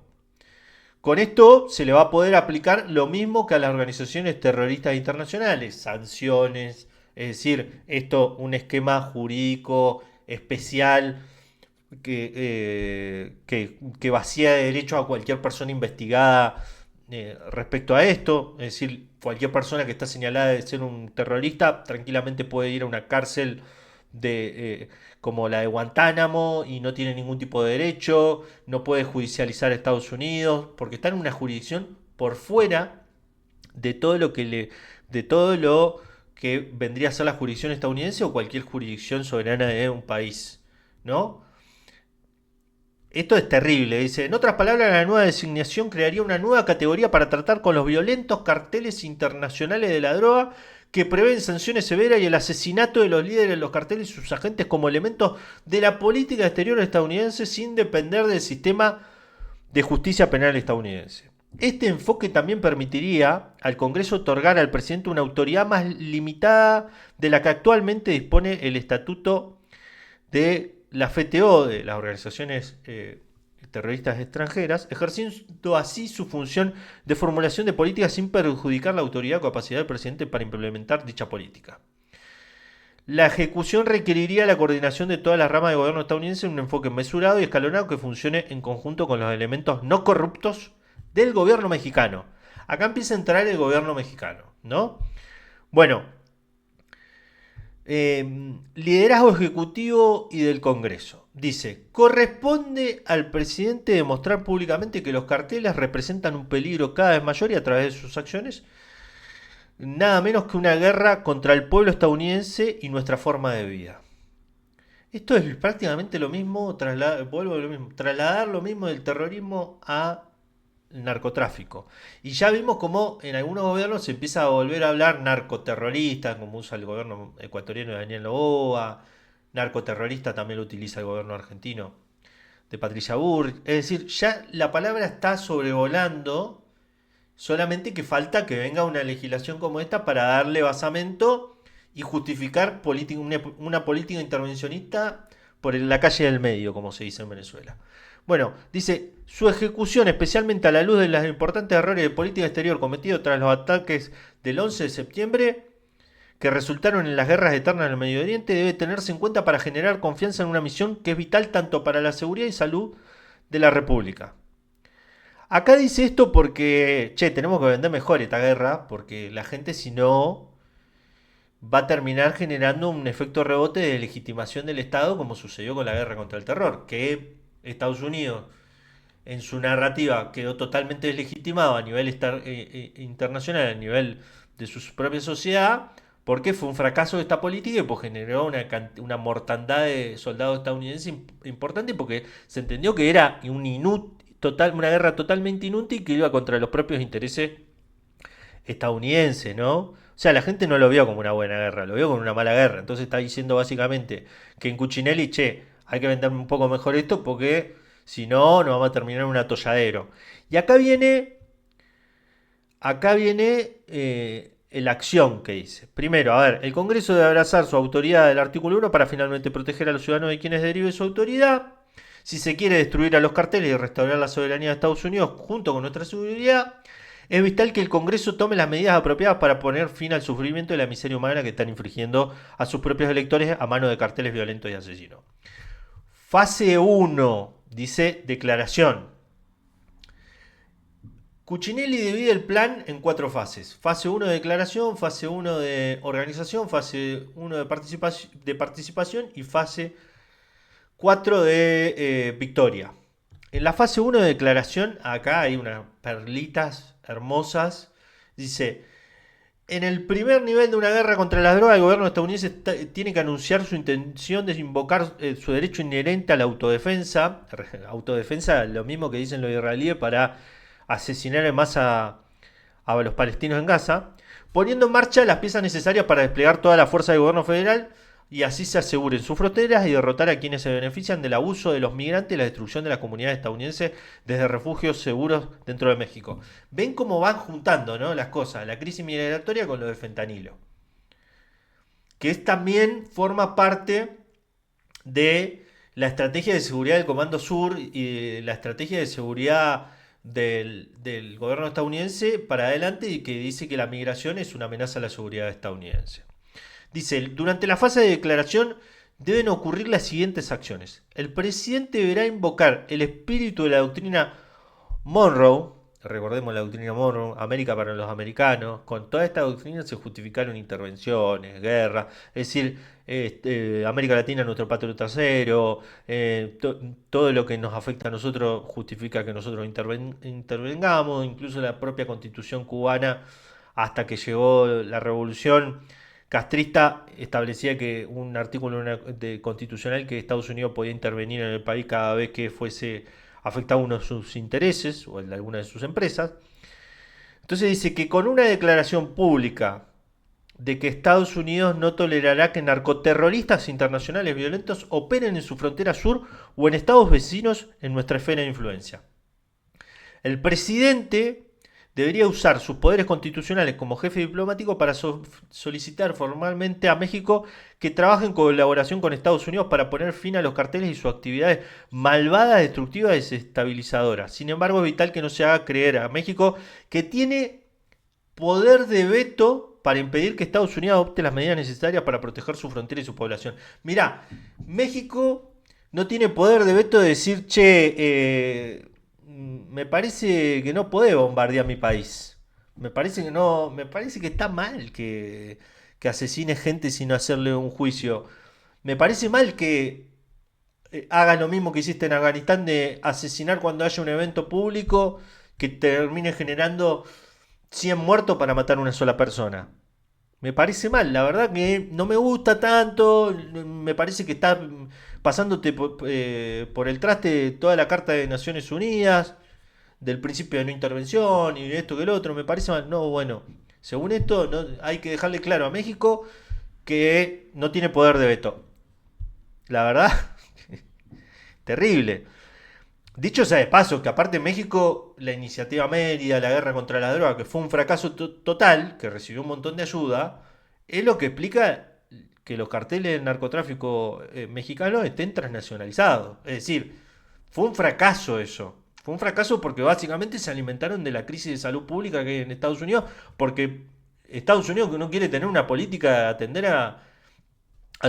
Con esto se le va a poder aplicar lo mismo que a las organizaciones terroristas internacionales, sanciones, es decir, esto un esquema jurídico especial que vacía de derecho a cualquier persona investigada respecto a esto. Es decir, cualquier persona que está señalada de ser un terrorista tranquilamente puede ir a una cárcel como la de Guantánamo y no tiene ningún tipo de derecho, no puede judicializar a Estados Unidos porque está en una jurisdicción por fuera de todo de todo lo que vendría a ser la jurisdicción estadounidense o cualquier jurisdicción soberana de un país, ¿no? Esto es terrible, dice. En otras palabras, la nueva designación crearía una nueva categoría para tratar con los violentos carteles internacionales de la droga que prevén sanciones severas y el asesinato de los líderes de los carteles y sus agentes como elementos de la política exterior estadounidense sin depender del sistema de justicia penal estadounidense. Este enfoque también permitiría al Congreso otorgar al presidente una autoridad más limitada de la que actualmente dispone el Estatuto de la FTO, de las organizaciones terroristas extranjeras, ejerciendo así su función de formulación de políticas sin perjudicar la autoridad o capacidad del presidente para implementar dicha política. La ejecución requeriría la coordinación de todas las ramas de gobierno estadounidense en un enfoque mesurado y escalonado que funcione en conjunto con los elementos no corruptos del gobierno mexicano. Acá empieza a entrar el gobierno mexicano, ¿no? Bueno, liderazgo ejecutivo y del Congreso. Dice, corresponde al presidente demostrar públicamente que los carteles representan un peligro cada vez mayor y a través de sus acciones, nada menos que una guerra contra el pueblo estadounidense y nuestra forma de vida. Esto es prácticamente lo mismo, vuelvo a lo mismo, trasladar lo mismo del terrorismo a narcotráfico. Y ya vimos cómo en algunos gobiernos se empieza a volver a hablar narcoterroristas, como usa el gobierno ecuatoriano de Daniel Noboa, narcoterrorista también lo utiliza el gobierno argentino de Patricia Burrich. Es decir, ya la palabra está sobrevolando, solamente que falta que venga una legislación como esta para darle basamento y justificar una política intervencionista por la calle del medio, como se dice en Venezuela. Bueno, dice, su ejecución, especialmente a la luz de los importantes errores de política exterior cometidos tras los ataques del 11 de septiembre, que resultaron en las guerras eternas en el Medio Oriente, debe tenerse en cuenta para generar confianza en una misión que es vital tanto para la seguridad y salud de la República. Acá dice esto porque, che, tenemos que vender mejor esta guerra, porque la gente si no va a terminar generando un efecto rebote de legitimación del Estado, como sucedió con la guerra contra el terror, que Estados Unidos en su narrativa quedó totalmente deslegitimado a nivel internacional, a nivel de su propia sociedad, porque fue un fracaso de esta política y pues generó una mortandad de soldados estadounidenses importante porque se entendió que era una guerra totalmente inútil que iba contra los propios intereses estadounidenses, ¿no? O sea, la gente no lo vio como una buena guerra, lo vio como una mala guerra. Entonces está diciendo básicamente que en Cuccinelli, che, hay que vender un poco mejor esto porque si no, nos vamos a terminar en un atolladero. Y acá viene la acción que dice. Primero, a ver, el Congreso debe abrazar su autoridad del artículo 1 para finalmente proteger a los ciudadanos de quienes derive su autoridad. Si se quiere destruir a los carteles y restaurar la soberanía de Estados Unidos junto con nuestra seguridad, es vital que el Congreso tome las medidas apropiadas para poner fin al sufrimiento y la miseria humana que están infligiendo a sus propios electores a mano de carteles violentos y asesinos. Fase 1, dice declaración. Cuccinelli divide el plan en 4 fases. Fase 1 de declaración, fase 1 de organización, fase 1 de participación y fase 4 de victoria. En la fase 1 de declaración, acá hay unas perlitas hermosas. Dice, en el primer nivel de una guerra contra las drogas, el gobierno estadounidense tiene que anunciar su intención de invocar su derecho inherente a la autodefensa. Autodefensa, lo mismo que dicen los israelíes para asesinar en masa a los palestinos en Gaza, poniendo en marcha las piezas necesarias para desplegar toda la fuerza del gobierno federal y así se aseguren sus fronteras y derrotar a quienes se benefician del abuso de los migrantes y la destrucción de la comunidad estadounidense desde refugios seguros dentro de México. Ven cómo van juntando, ¿no?, las cosas, la crisis migratoria con lo de fentanilo, que también forma parte de la estrategia de seguridad del Comando Sur y de la estrategia de seguridad del gobierno estadounidense para adelante, y que dice que la migración es una amenaza a la seguridad estadounidense. Dice, durante la fase de declaración deben ocurrir las siguientes acciones. El presidente deberá invocar el espíritu de la doctrina Monroe. Recordemos la doctrina Monroe, América para los americanos. Con toda esta doctrina se justificaron intervenciones, guerras, es decir, América Latina nuestro patrio trasero, todo lo que nos afecta a nosotros justifica que nosotros intervengamos, incluso la propia constitución cubana, hasta que llegó la revolución castrista, establecía que un artículo constitucional que Estados Unidos podía intervenir en el país cada vez que fuese afectado uno de sus intereses o el de alguna de sus empresas. Entonces dice que con una declaración pública de que Estados Unidos no tolerará que narcoterroristas internacionales violentos operen en su frontera sur o en estados vecinos en nuestra esfera de influencia. El presidente debería usar sus poderes constitucionales como jefe diplomático para solicitar formalmente a México que trabaje en colaboración con Estados Unidos para poner fin a los carteles y sus actividades malvadas, destructivas y desestabilizadoras. Sin embargo, es vital que no se haga creer a México que tiene poder de veto para impedir que Estados Unidos adopte las medidas necesarias para proteger su frontera y su población. Mirá, México no tiene poder de veto de decir, che, me parece que no podés bombardear mi país. Me parece que no, me parece que está mal que asesine gente sin hacerle un juicio. Me parece mal que hagan lo mismo que hiciste en Afganistán de asesinar cuando haya un evento público que termine generando 100 muertos para matar a una sola persona. Me parece mal, la verdad que no me gusta tanto, me parece que está pasándote por el traste toda la Carta de Naciones Unidas, del principio de no intervención y de esto que el otro, me parece mal. No, bueno, según esto hay que dejarle claro a México que no tiene poder de veto. La verdad, terrible. Dicho sea de paso, que aparte en México, la iniciativa Mérida, la guerra contra la droga, que fue un fracaso total, que recibió un montón de ayuda, es lo que explica que los carteles del narcotráfico mexicano estén transnacionalizados. Es decir, fue un fracaso eso. Fue un fracaso porque básicamente se alimentaron de la crisis de salud pública que hay en Estados Unidos, porque Estados Unidos no quiere tener una política de atender a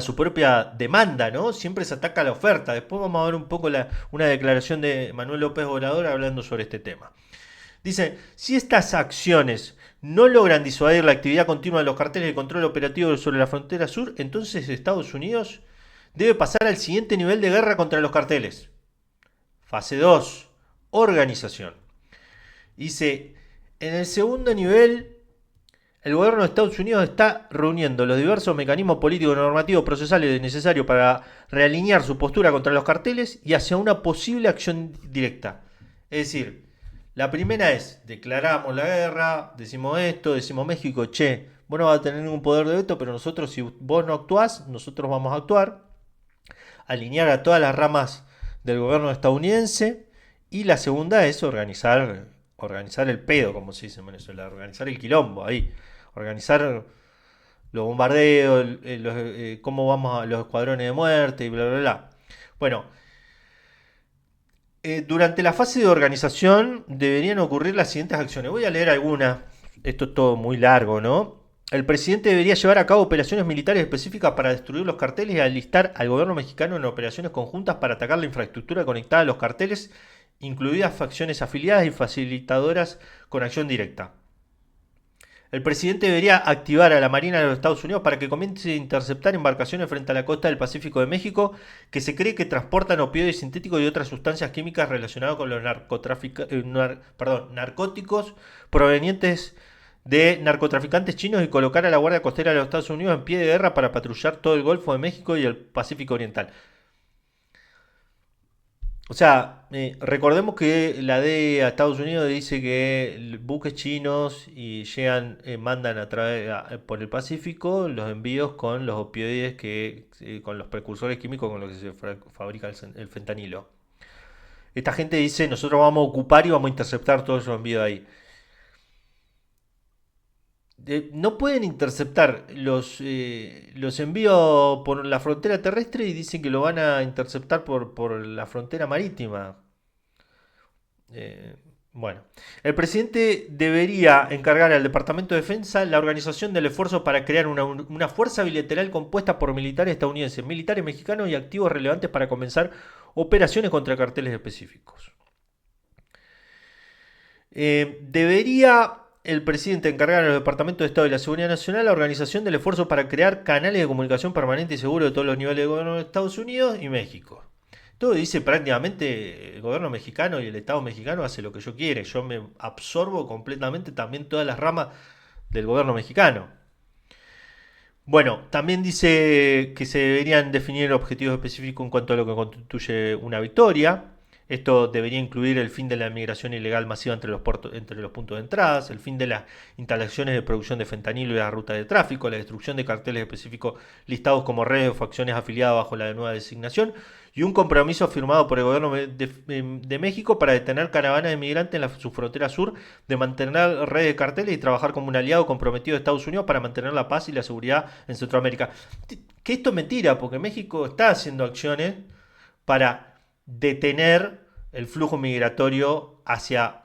su propia demanda, ¿no? Siempre se ataca la oferta. Después vamos a ver un poco una declaración de Manuel López Obrador hablando sobre este tema. Dice, si estas acciones no logran disuadir la actividad continua de los carteles de control operativo sobre la frontera sur, entonces Estados Unidos debe pasar al siguiente nivel de guerra contra los carteles. Fase 2, organización. Dice, en el segundo nivel el gobierno de Estados Unidos está reuniendo los diversos mecanismos políticos, normativos, procesales necesarios para realinear su postura contra los carteles y hacia una posible acción directa. Es decir, la primera es, declaramos la guerra, decimos esto, decimos México, che, vos no vas a tener ningún poder de veto, pero nosotros, si vos no actuás, nosotros vamos a actuar. Alinear a todas las ramas del gobierno estadounidense. Y la segunda es organizar el pedo, como se dice en Venezuela, organizar el quilombo ahí, organizar los bombardeos, cómo vamos a los escuadrones de muerte y bla, bla, bla. Bueno, durante la fase de organización deberían ocurrir las siguientes acciones. Voy a leer algunas. Esto es todo muy largo, ¿no? El presidente debería llevar a cabo operaciones militares específicas para destruir los carteles y alistar al gobierno mexicano en operaciones conjuntas para atacar la infraestructura conectada a los carteles, incluidas facciones afiliadas y facilitadoras con acción directa. El presidente debería activar a la Marina de los Estados Unidos para que comience a interceptar embarcaciones frente a la costa del Pacífico de México que se cree que transportan opioides sintéticos y otras sustancias químicas relacionadas con los narcóticos provenientes de narcotraficantes chinos y colocar a la Guardia Costera de los Estados Unidos en pie de guerra para patrullar todo el Golfo de México y el Pacífico Oriental. O sea, recordemos que la DEA a Estados Unidos dice que buques chinos y llegan, mandan a través por el Pacífico los envíos con los opioides con los precursores químicos con los que se fabrica el fentanilo. Esta gente dice, nosotros vamos a ocupar y vamos a interceptar todos esos envíos ahí. No pueden interceptar los envíos por la frontera terrestre y dicen que lo van a interceptar por la frontera marítima. Eh, bueno, el presidente debería encargar al Departamento de Defensa la organización del esfuerzo para crear una fuerza bilateral compuesta por militares estadounidenses, militares mexicanos y activos relevantes para comenzar operaciones contra carteles específicos. Debería el presidente encargar a los departamentos de Estado y la Seguridad Nacional la organización del esfuerzo para crear canales de comunicación permanente y seguro de todos los niveles de gobierno de Estados Unidos y México. Todo dice prácticamente el gobierno mexicano y el Estado mexicano hace lo que yo quiere. Yo me absorbo completamente también todas las ramas del gobierno mexicano. Bueno, también dice que se deberían definir objetivos específicos en cuanto a lo que constituye una victoria. Esto debería incluir el fin de la migración ilegal masiva entre los puntos de entradas, el fin de las instalaciones de producción de fentanilo y las rutas de tráfico, la destrucción de carteles específicos listados como redes o facciones afiliadas bajo la nueva designación y un compromiso firmado por el gobierno de México para detener caravanas de migrantes en su frontera sur, de mantener redes de carteles y trabajar como un aliado comprometido de Estados Unidos para mantener la paz y la seguridad en Centroamérica. Que esto es mentira, porque México está haciendo acciones para detener el flujo migratorio hacia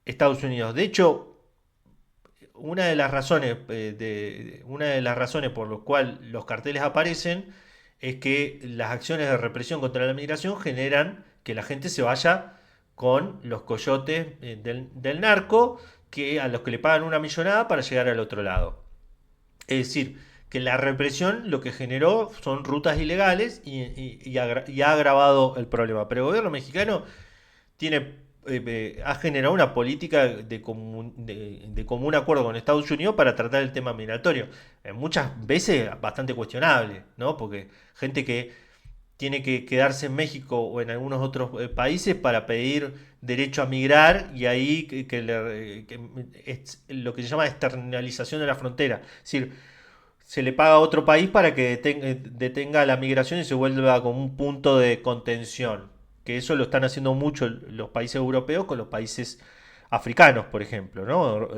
Estados Unidos. De hecho, una de las razones por las cuales los carteles aparecen es que las acciones de represión contra la migración generan que la gente se vaya con los coyotes del narco a los que le pagan una millonada para llegar al otro lado. Es decir, que la represión lo que generó son rutas ilegales y ha agravado el problema. Pero el gobierno mexicano tiene ha generado una política de común acuerdo con Estados Unidos para tratar el tema migratorio. Muchas veces bastante cuestionable, ¿no? Porque gente que tiene que quedarse en México o en algunos otros países para pedir derecho a migrar y ahí que es lo que se llama externalización de la frontera. Es decir, se le paga a otro país para que detenga la migración y se vuelva como un punto de contención. Que eso lo están haciendo mucho los países europeos con los países africanos, por ejemplo, ¿no?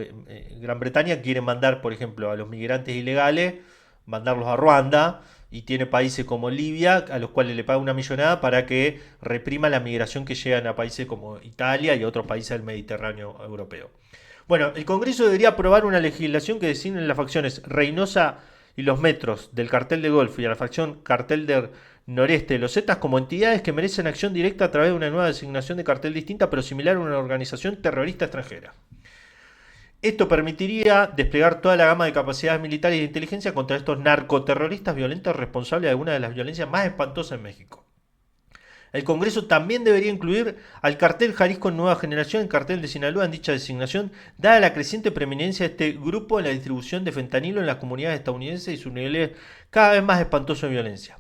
Gran Bretaña quiere mandar, por ejemplo, a los migrantes ilegales, mandarlos a Ruanda, y tiene países como Libia a los cuales le paga una millonada para que reprima la migración que llegan a países como Italia y otros países del Mediterráneo europeo. Bueno, el Congreso debería aprobar una legislación que designe las facciones Reynosa y los metros del cartel de Golfo y a la facción cartel del noreste de los Zetas como entidades que merecen acción directa a través de una nueva designación de cartel distinta pero similar a una organización terrorista extranjera. Esto permitiría desplegar toda la gama de capacidades militares y de inteligencia contra estos narcoterroristas violentos responsables de algunas de las violencias más espantosas en México. El Congreso también debería incluir al cartel Jalisco Nueva Generación, el cartel de Sinaloa en dicha designación, dada la creciente preeminencia de este grupo en la distribución de fentanilo en las comunidades estadounidenses y sus niveles cada vez más espantosos de violencia.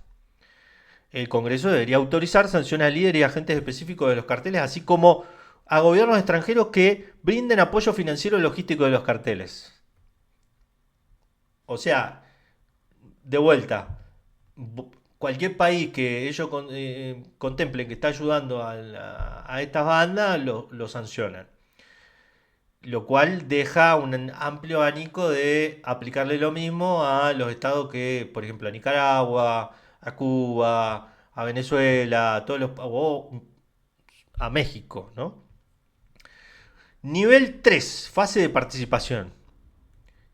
El Congreso debería autorizar sanciones a líderes y agentes específicos de los carteles, así como a gobiernos extranjeros que brinden apoyo financiero y logístico de los carteles. O sea, de vuelta, cualquier país que ellos contemplen que está ayudando a estas bandas, lo sancionan. Lo cual deja un amplio abanico de aplicarle lo mismo a los estados que, por ejemplo, a Nicaragua, a Cuba, a Venezuela, a todos o a México, ¿no? Nivel 3, fase de participación.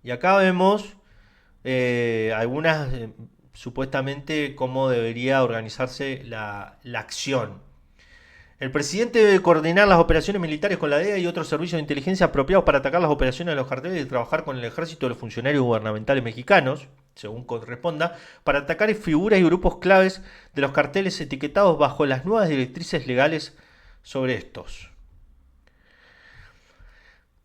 Y acá vemos algunas, supuestamente, cómo debería organizarse la acción. El presidente debe coordinar las operaciones militares con la DEA y otros servicios de inteligencia apropiados para atacar las operaciones de los carteles y trabajar con el ejército de los funcionarios gubernamentales mexicanos, según corresponda, para atacar figuras y grupos claves de los carteles etiquetados bajo las nuevas directrices legales sobre estos.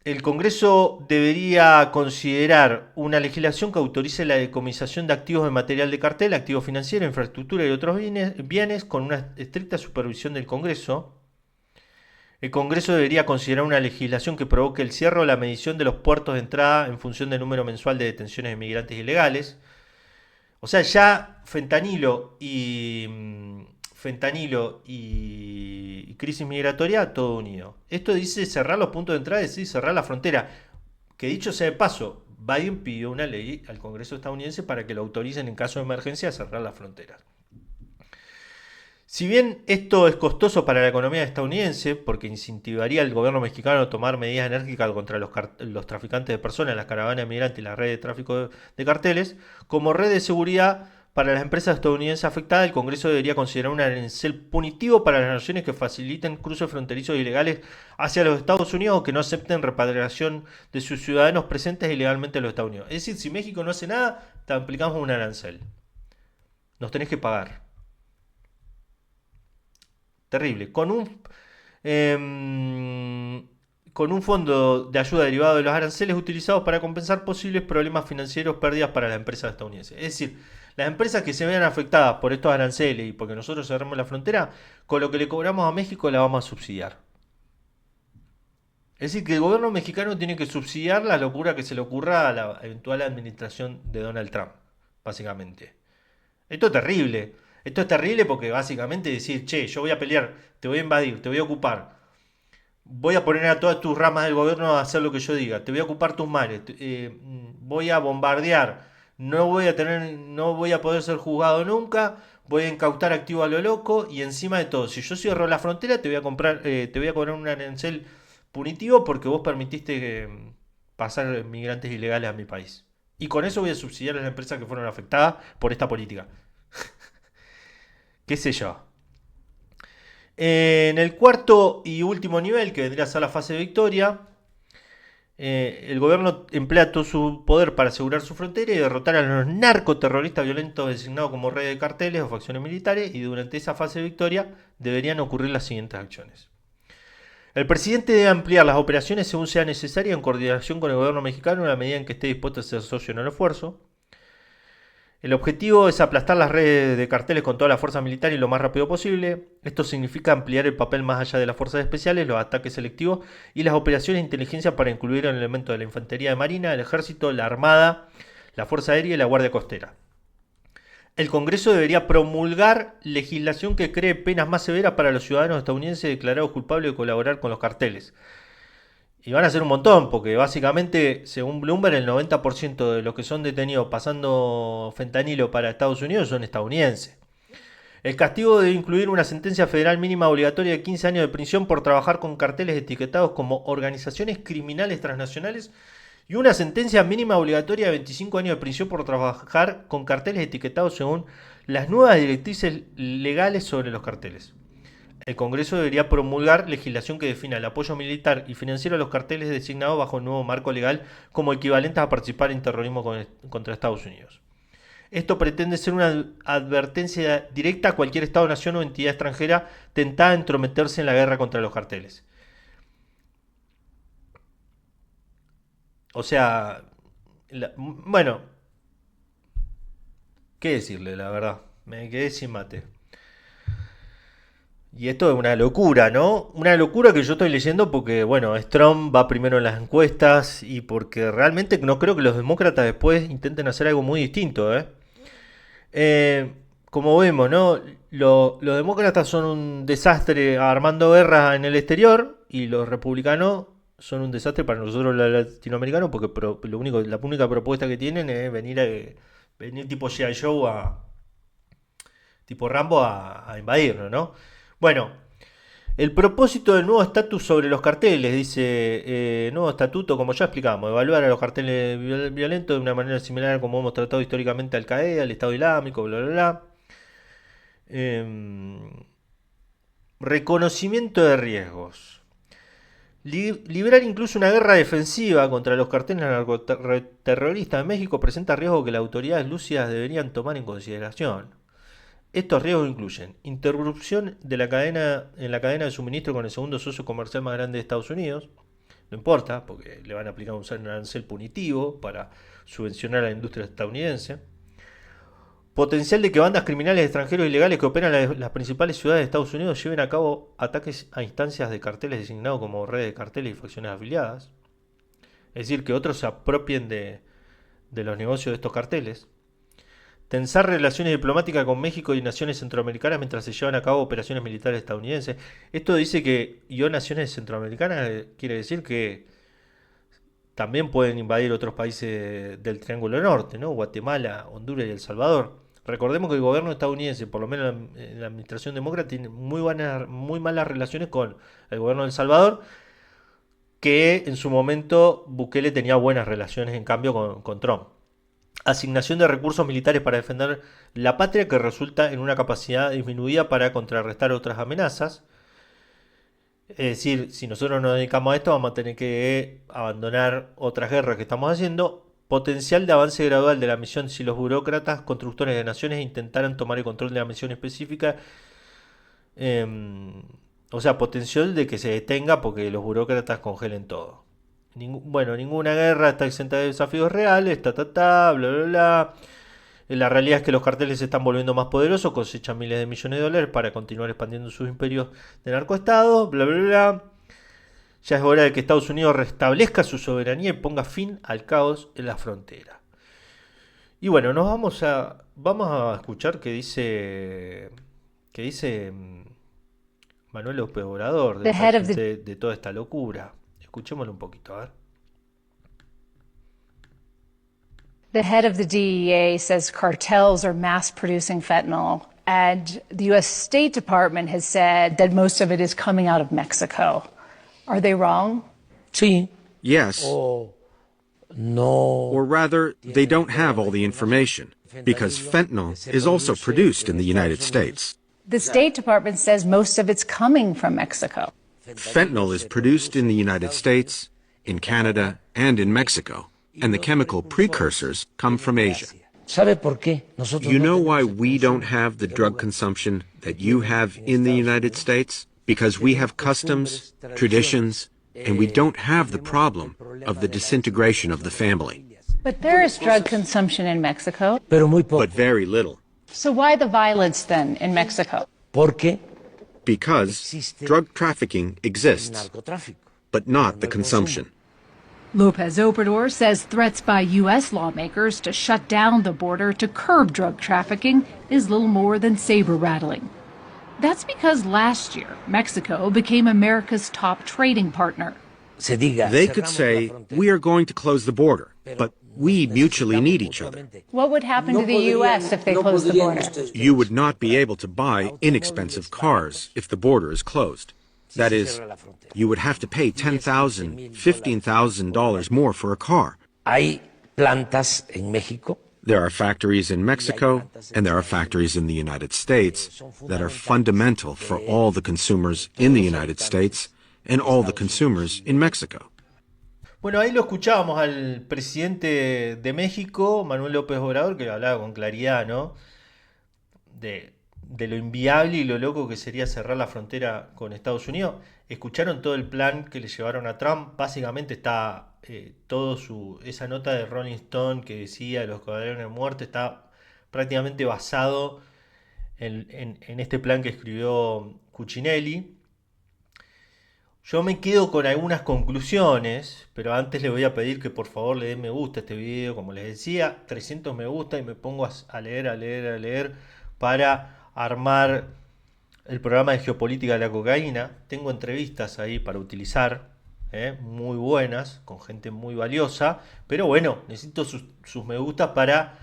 El Congreso debería considerar una legislación que autorice la decomisación de activos de material de cartel, activos financieros, infraestructura y otros bienes con una estricta supervisión del Congreso. El Congreso debería considerar una legislación que provoque el cierre o la medición de los puertos de entrada en función del número mensual de detenciones de migrantes ilegales. O sea, ya fentanilo y crisis migratoria, todo unido. Esto dice cerrar los puntos de entrada y decir cerrar la frontera. Que dicho sea de paso, Biden pidió una ley al Congreso estadounidense para que lo autoricen en caso de emergencia a cerrar las fronteras. Si bien esto es costoso para la economía estadounidense, porque incentivaría al gobierno mexicano a tomar medidas enérgicas contra los traficantes de personas, las caravanas migrantes y la red de tráfico de carteles, como red de seguridad para las empresas estadounidenses afectadas, el Congreso debería considerar un arancel punitivo para las naciones que faciliten cruces fronterizos ilegales hacia los Estados Unidos o que no acepten repatriación de sus ciudadanos presentes ilegalmente en los Estados Unidos. Es decir, si México no hace nada, te aplicamos un arancel. Nos tenés que pagar. Terrible. Con un fondo de ayuda derivado de los aranceles utilizados para compensar posibles problemas financieros, pérdidas para las empresas estadounidenses. Es decir, las empresas que se vean afectadas por estos aranceles y porque nosotros cerramos la frontera, con lo que le cobramos a México la vamos a subsidiar. Es decir, que el gobierno mexicano tiene que subsidiar la locura que se le ocurra a la eventual administración de Donald Trump, básicamente. Esto es terrible. Esto es terrible porque básicamente decir, che, yo voy a pelear, te voy a invadir, te voy a ocupar, voy a poner a todas tus ramas del gobierno a hacer lo que yo diga, te voy a ocupar tus mares, voy a bombardear, no voy a poder ser juzgado nunca, voy a incautar activos a lo loco y encima de todo, si yo cierro la frontera te voy a te voy a cobrar un arancel punitivo porque vos permitiste pasar migrantes ilegales a mi país. Y con eso voy a subsidiar a las empresas que fueron afectadas por esta política. ¿Qué sé yo? En el cuarto y último nivel, que vendría a ser la fase de victoria, el gobierno emplea todo su poder para asegurar su frontera y derrotar a los narcoterroristas violentos designados como redes de carteles o facciones militares, y durante esa fase de victoria deberían ocurrir las siguientes acciones. El presidente debe ampliar las operaciones según sea necesaria en coordinación con el gobierno mexicano en la medida en que esté dispuesto a ser socio en el esfuerzo. El objetivo es aplastar las redes de carteles con toda la fuerza militar y lo más rápido posible. Esto significa ampliar el papel más allá de las fuerzas especiales, los ataques selectivos y las operaciones de inteligencia para incluir el elemento de la infantería de marina, el ejército, la armada, la fuerza aérea y la guardia costera. El Congreso debería promulgar legislación que cree penas más severas para los ciudadanos estadounidenses declarados culpables de colaborar con los carteles. Y van a ser un montón, porque básicamente, según Bloomberg, el 90% de los que son detenidos pasando fentanilo para Estados Unidos son estadounidenses. El castigo debe incluir una sentencia federal mínima obligatoria de 15 años de prisión por trabajar con carteles etiquetados como organizaciones criminales transnacionales y una sentencia mínima obligatoria de 25 años de prisión por trabajar con carteles etiquetados según las nuevas directrices legales sobre los carteles. El Congreso debería promulgar legislación que defina el apoyo militar y financiero a los carteles designados bajo el nuevo marco legal como equivalentes a participar en terrorismo contra Estados Unidos. Esto pretende ser una advertencia directa a cualquier Estado, nación o entidad extranjera tentada a entrometerse en la guerra contra los carteles. O sea, bueno, ¿qué decirle? La verdad, me quedé sin mate. Y esto es una locura, ¿no? Una locura que yo estoy leyendo porque, bueno, Trump va primero en las encuestas y porque realmente no creo que los demócratas después intenten hacer algo muy distinto, ¿eh? Como vemos, ¿no? Los demócratas son un desastre armando guerras en el exterior y los republicanos son un desastre para nosotros los latinoamericanos porque la única propuesta que tienen es venir tipo G.I. Joe tipo Rambo a invadirnos, ¿no? Bueno, el propósito del nuevo estatus sobre los carteles, dice nuevo estatuto, como ya explicamos, evaluar a los carteles violentos de una manera similar a como hemos tratado históricamente Al Qaeda, el Estado Islámico, bla, bla, bla. Reconocimiento de riesgos. Liberar incluso una guerra defensiva contra los carteles narcoterroristas en México presenta riesgos que las autoridades lúcidas deberían tomar en consideración. Estos riesgos incluyen interrupción de en la cadena de suministro con el segundo socio comercial más grande de Estados Unidos. No importa, porque le van a aplicar un arancel punitivo para subvencionar a la industria estadounidense. Potencial de que bandas criminales extranjeros ilegales que operan en las principales ciudades de Estados Unidos lleven a cabo ataques a instancias de carteles designados como redes de carteles y facciones afiliadas. Es decir, que otros se apropien de los negocios de estos carteles. Tensar relaciones diplomáticas con México y naciones centroamericanas mientras se llevan a cabo operaciones militares estadounidenses. Esto dice que naciones centroamericanas quiere decir que también pueden invadir otros países del Triángulo Norte, ¿no? Guatemala, Honduras y El Salvador. Recordemos que el gobierno estadounidense, por lo menos en la administración demócrata, tiene muy malas relaciones con el gobierno de El Salvador, que en su momento Bukele tenía buenas relaciones en cambio con Trump. Asignación de recursos militares para defender la patria que resulta en una capacidad disminuida para contrarrestar otras amenazas. Es decir, si nosotros nos dedicamos a esto vamos a tener que abandonar otras guerras que estamos haciendo. Potencial de avance gradual de la misión si los burócratas constructores de naciones intentaran tomar el control de la misión específica. O sea, potencial de que se detenga porque los burócratas congelen todo. Ninguna guerra está exenta de desafíos reales, bla, bla, bla. La realidad es que los carteles se están volviendo más poderosos, cosechan miles de millones de dólares para continuar expandiendo sus imperios de narcoestados, bla, bla, bla. Ya es hora de que Estados Unidos restablezca su soberanía y ponga fin al caos en la frontera. Y bueno, vamos a escuchar qué dice Manuel López Obrador de toda esta locura. Escuchémoslo un poquito, a ver. The head of the DEA says cartels are mass producing fentanyl, and the U.S. State Department has said that most of it is coming out of Mexico. Are they wrong? Sí. Yes. No. Or rather, they don't have all the information, because fentanyl is also produced in the United States. The State Department says most of it's coming from Mexico. Fentanyl is produced in the United States, in Canada, and in Mexico, and the chemical precursors come from Asia. ¿Sabe por qué? Nosotros You no know tenemos why esa we don't información. have the drug consumption that you have in the United States? because we have customs, traditions, and we don't have the problem of the disintegration of the family. But there is drug consumption in Mexico. Pero muy poco. But very little, So why the violence then in Mexico? Porque because drug trafficking exists, narcotráfico. but not the consumption. Lopez Obrador says threats by U.S. lawmakers to shut down the border to curb drug trafficking is little more than saber rattling. That's because last year, Mexico became America's top trading partner. Se diga, They could cerramos say, la frontera. we are going to close the border, but we mutually need each other. What would happen to the U.S. if they closed the border? You would not be able to buy inexpensive cars if the border is closed. That is, you would have to pay $10,000, $15,000 more for a car. Hay plantas en México There are factories in Mexico and there are factories in the United States that are fundamental for all the consumers in the United States and all the consumers in Mexico. Bueno, ahí lo escuchábamos al presidente de México, Manuel López Obrador, que hablaba con claridad, ¿no? De lo inviable y lo loco que sería cerrar la frontera con Estados Unidos. Escucharon todo el plan que le llevaron a Trump. Básicamente está esa nota de Rolling Stone que decía los caballeros de muerte está prácticamente basado en este plan que escribió Cuccinelli. Yo me quedo con algunas conclusiones, pero antes le voy a pedir que por favor le den me gusta a este video, como les decía, 300 me gusta y me pongo a leer para armar el programa de geopolítica de la cocaína. Tengo entrevistas ahí para utilizar, muy buenas, con gente muy valiosa, pero bueno, necesito sus me gustas para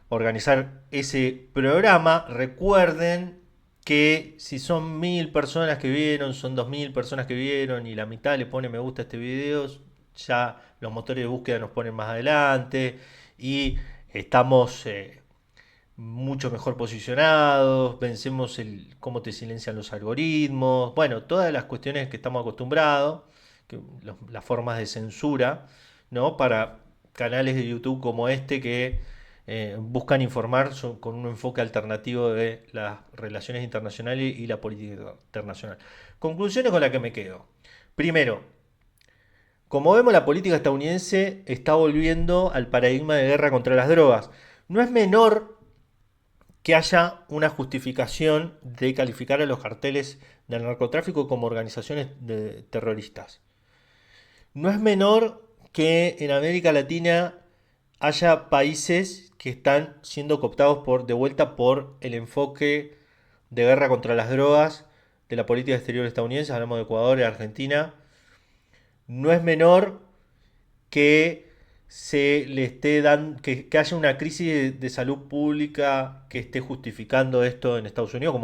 organizar ese programa. Recuerden que si son 1000 personas que vieron, son 2000 personas que vieron y la mitad le pone me gusta a este video, ya los motores de búsqueda nos ponen más adelante y estamos mucho mejor posicionados, vencemos cómo te silencian los algoritmos, bueno, todas las cuestiones que estamos acostumbrados, las formas de censura, ¿no? Para canales de YouTube como este que buscan informar con un enfoque alternativo de las relaciones internacionales y la política internacional. Conclusiones con las que me quedo. Primero, como vemos, la política estadounidense está volviendo al paradigma de guerra contra las drogas. No es menor que haya una justificación de calificar a los carteles del narcotráfico como organizaciones terroristas. No es menor que en América Latina haya países que están siendo cooptados de vuelta por el enfoque de guerra contra las drogas de la política exterior estadounidense. Hablamos de Ecuador y Argentina. No es menor que se le esté dando, que haya una crisis de salud pública que esté justificando esto en Estados Unidos.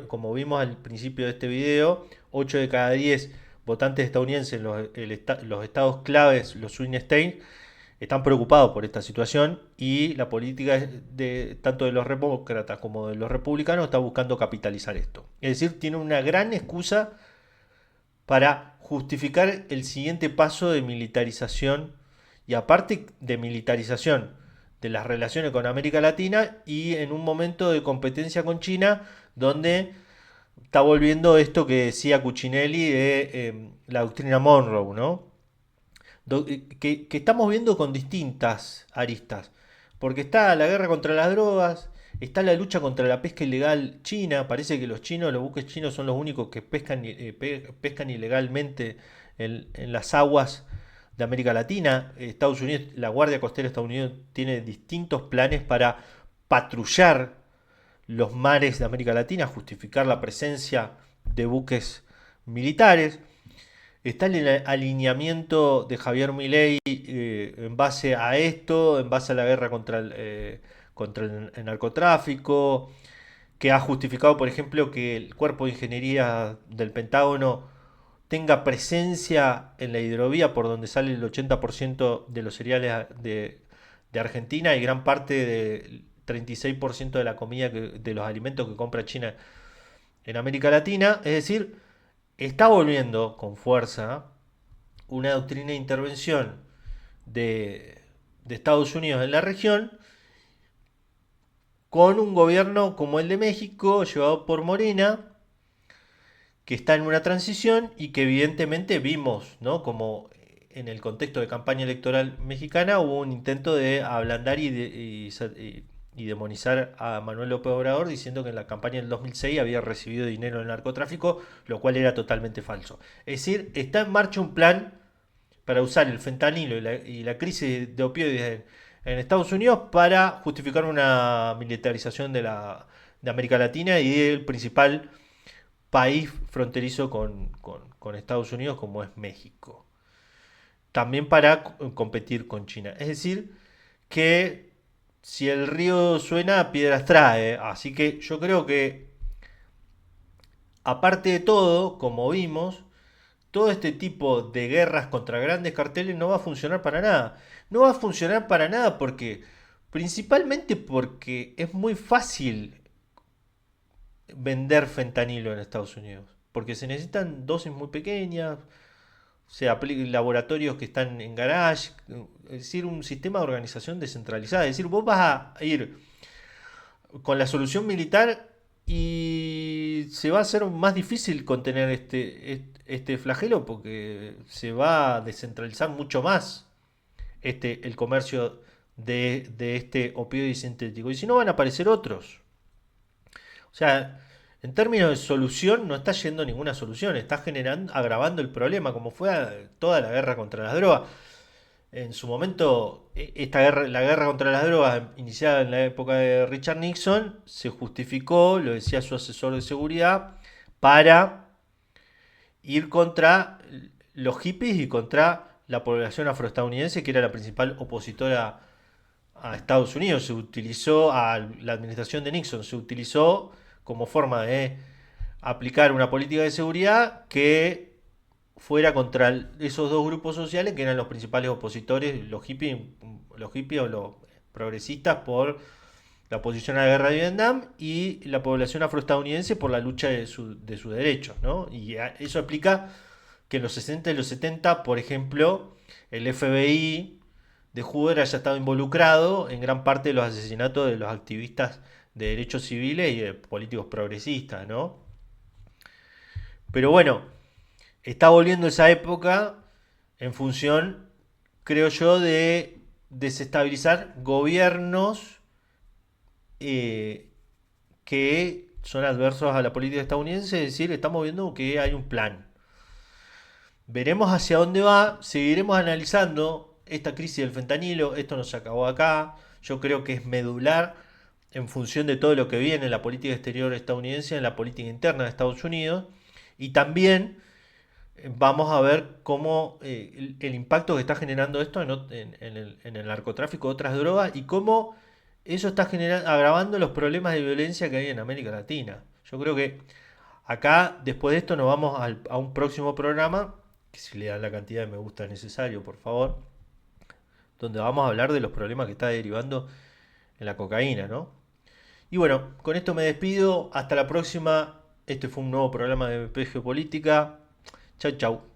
Como vimos al principio de este video, 8 de cada 10 votantes estadounidenses, los estados claves, los swing states, están preocupados por esta situación y la política tanto de los demócratas como de los republicanos está buscando capitalizar esto. Es decir, tiene una gran excusa para justificar el siguiente paso de militarización y aparte de militarización de las relaciones con América Latina y en un momento de competencia con China donde está volviendo esto que decía Cuccinelli de la doctrina Monroe, ¿no? Que estamos viendo con distintas aristas, porque está la guerra contra las drogas, está la lucha contra la pesca ilegal china. Parece que los buques chinos son los únicos que pescan ilegalmente en las aguas de América Latina. Estados Unidos, la Guardia Costera estadounidense tiene distintos planes para patrullar los mares de América Latina, justificar la presencia de buques militares. Está el alineamiento de Javier Milei en base a esto, en base a la guerra contra el narcotráfico, que ha justificado, por ejemplo, que el cuerpo de ingeniería del Pentágono tenga presencia en la hidrovía por donde sale el 80% de los cereales de Argentina y gran parte del 36% de la comida, de los alimentos que compra China en América Latina. Es decir, está volviendo con fuerza una doctrina de intervención de Estados Unidos en la región, con un gobierno como el de México, llevado por Morena, que está en una transición y que evidentemente vimos, ¿no? Como en el contexto de campaña electoral mexicana hubo un intento de ablandar y demonizar a Manuel López Obrador diciendo que en la campaña del 2006 había recibido dinero del narcotráfico, lo cual era totalmente falso. Es decir, está en marcha un plan para usar el fentanilo y la crisis de opioides en Estados Unidos para justificar una militarización de América Latina y del principal país fronterizo con Estados Unidos como es México. También para competir con China. Es decir, que si el río suena, piedras trae. Así que yo creo que, aparte de todo, como vimos, todo este tipo de guerras contra grandes carteles no va a funcionar para nada. No va a funcionar para nada porque, principalmente porque es muy fácil vender fentanilo en Estados Unidos. Porque se necesitan dosis muy pequeñas, se aplican laboratorios que están en garage, es decir, un sistema de organización descentralizada. Es decir, vos vas a ir con la solución militar y se va a hacer más difícil contener este flagelo porque se va a descentralizar mucho más el comercio de este opioide sintético. Y si no, van a aparecer otros. O sea, en términos de solución no está yendo ninguna solución, está generando, agravando el problema, como fue toda la guerra contra las drogas. En su momento, la guerra contra las drogas, iniciada en la época de Richard Nixon, se justificó, lo decía su asesor de seguridad, para ir contra los hippies y contra la población afroestadounidense, que era la principal opositora a Estados Unidos. Se utilizó, a la administración de Nixon, se utilizó como forma de aplicar una política de seguridad que fuera contra esos dos grupos sociales que eran los principales opositores, los hippies o los progresistas por la oposición a la guerra de Vietnam y la población afroestadounidense por la lucha de sus derechos, ¿no? Y eso explica que en los 60 y los 70, por ejemplo, el FBI de Hoover haya estado involucrado en gran parte de los asesinatos de los activistas de derechos civiles y de políticos progresistas, ¿no? Pero bueno, está volviendo esa época en función, creo yo, de desestabilizar gobiernos que son adversos a la política estadounidense, es decir, estamos viendo que hay un plan. Veremos hacia dónde va, seguiremos analizando esta crisis del fentanilo, esto no se acabó acá, yo creo que es medular en función de todo lo que viene en la política exterior estadounidense, en la política interna de Estados Unidos, y también vamos a ver cómo el impacto que está generando esto en el narcotráfico de otras drogas y cómo eso está agravando los problemas de violencia que hay en América Latina. Yo creo que acá, después de esto, nos vamos a un próximo programa, que si le dan la cantidad de me gusta necesario, por favor, donde vamos a hablar de los problemas que está derivando en la cocaína, ¿no? Y bueno, con esto me despido. Hasta la próxima. Este fue un nuevo programa de Geopolítica. Chau, chau.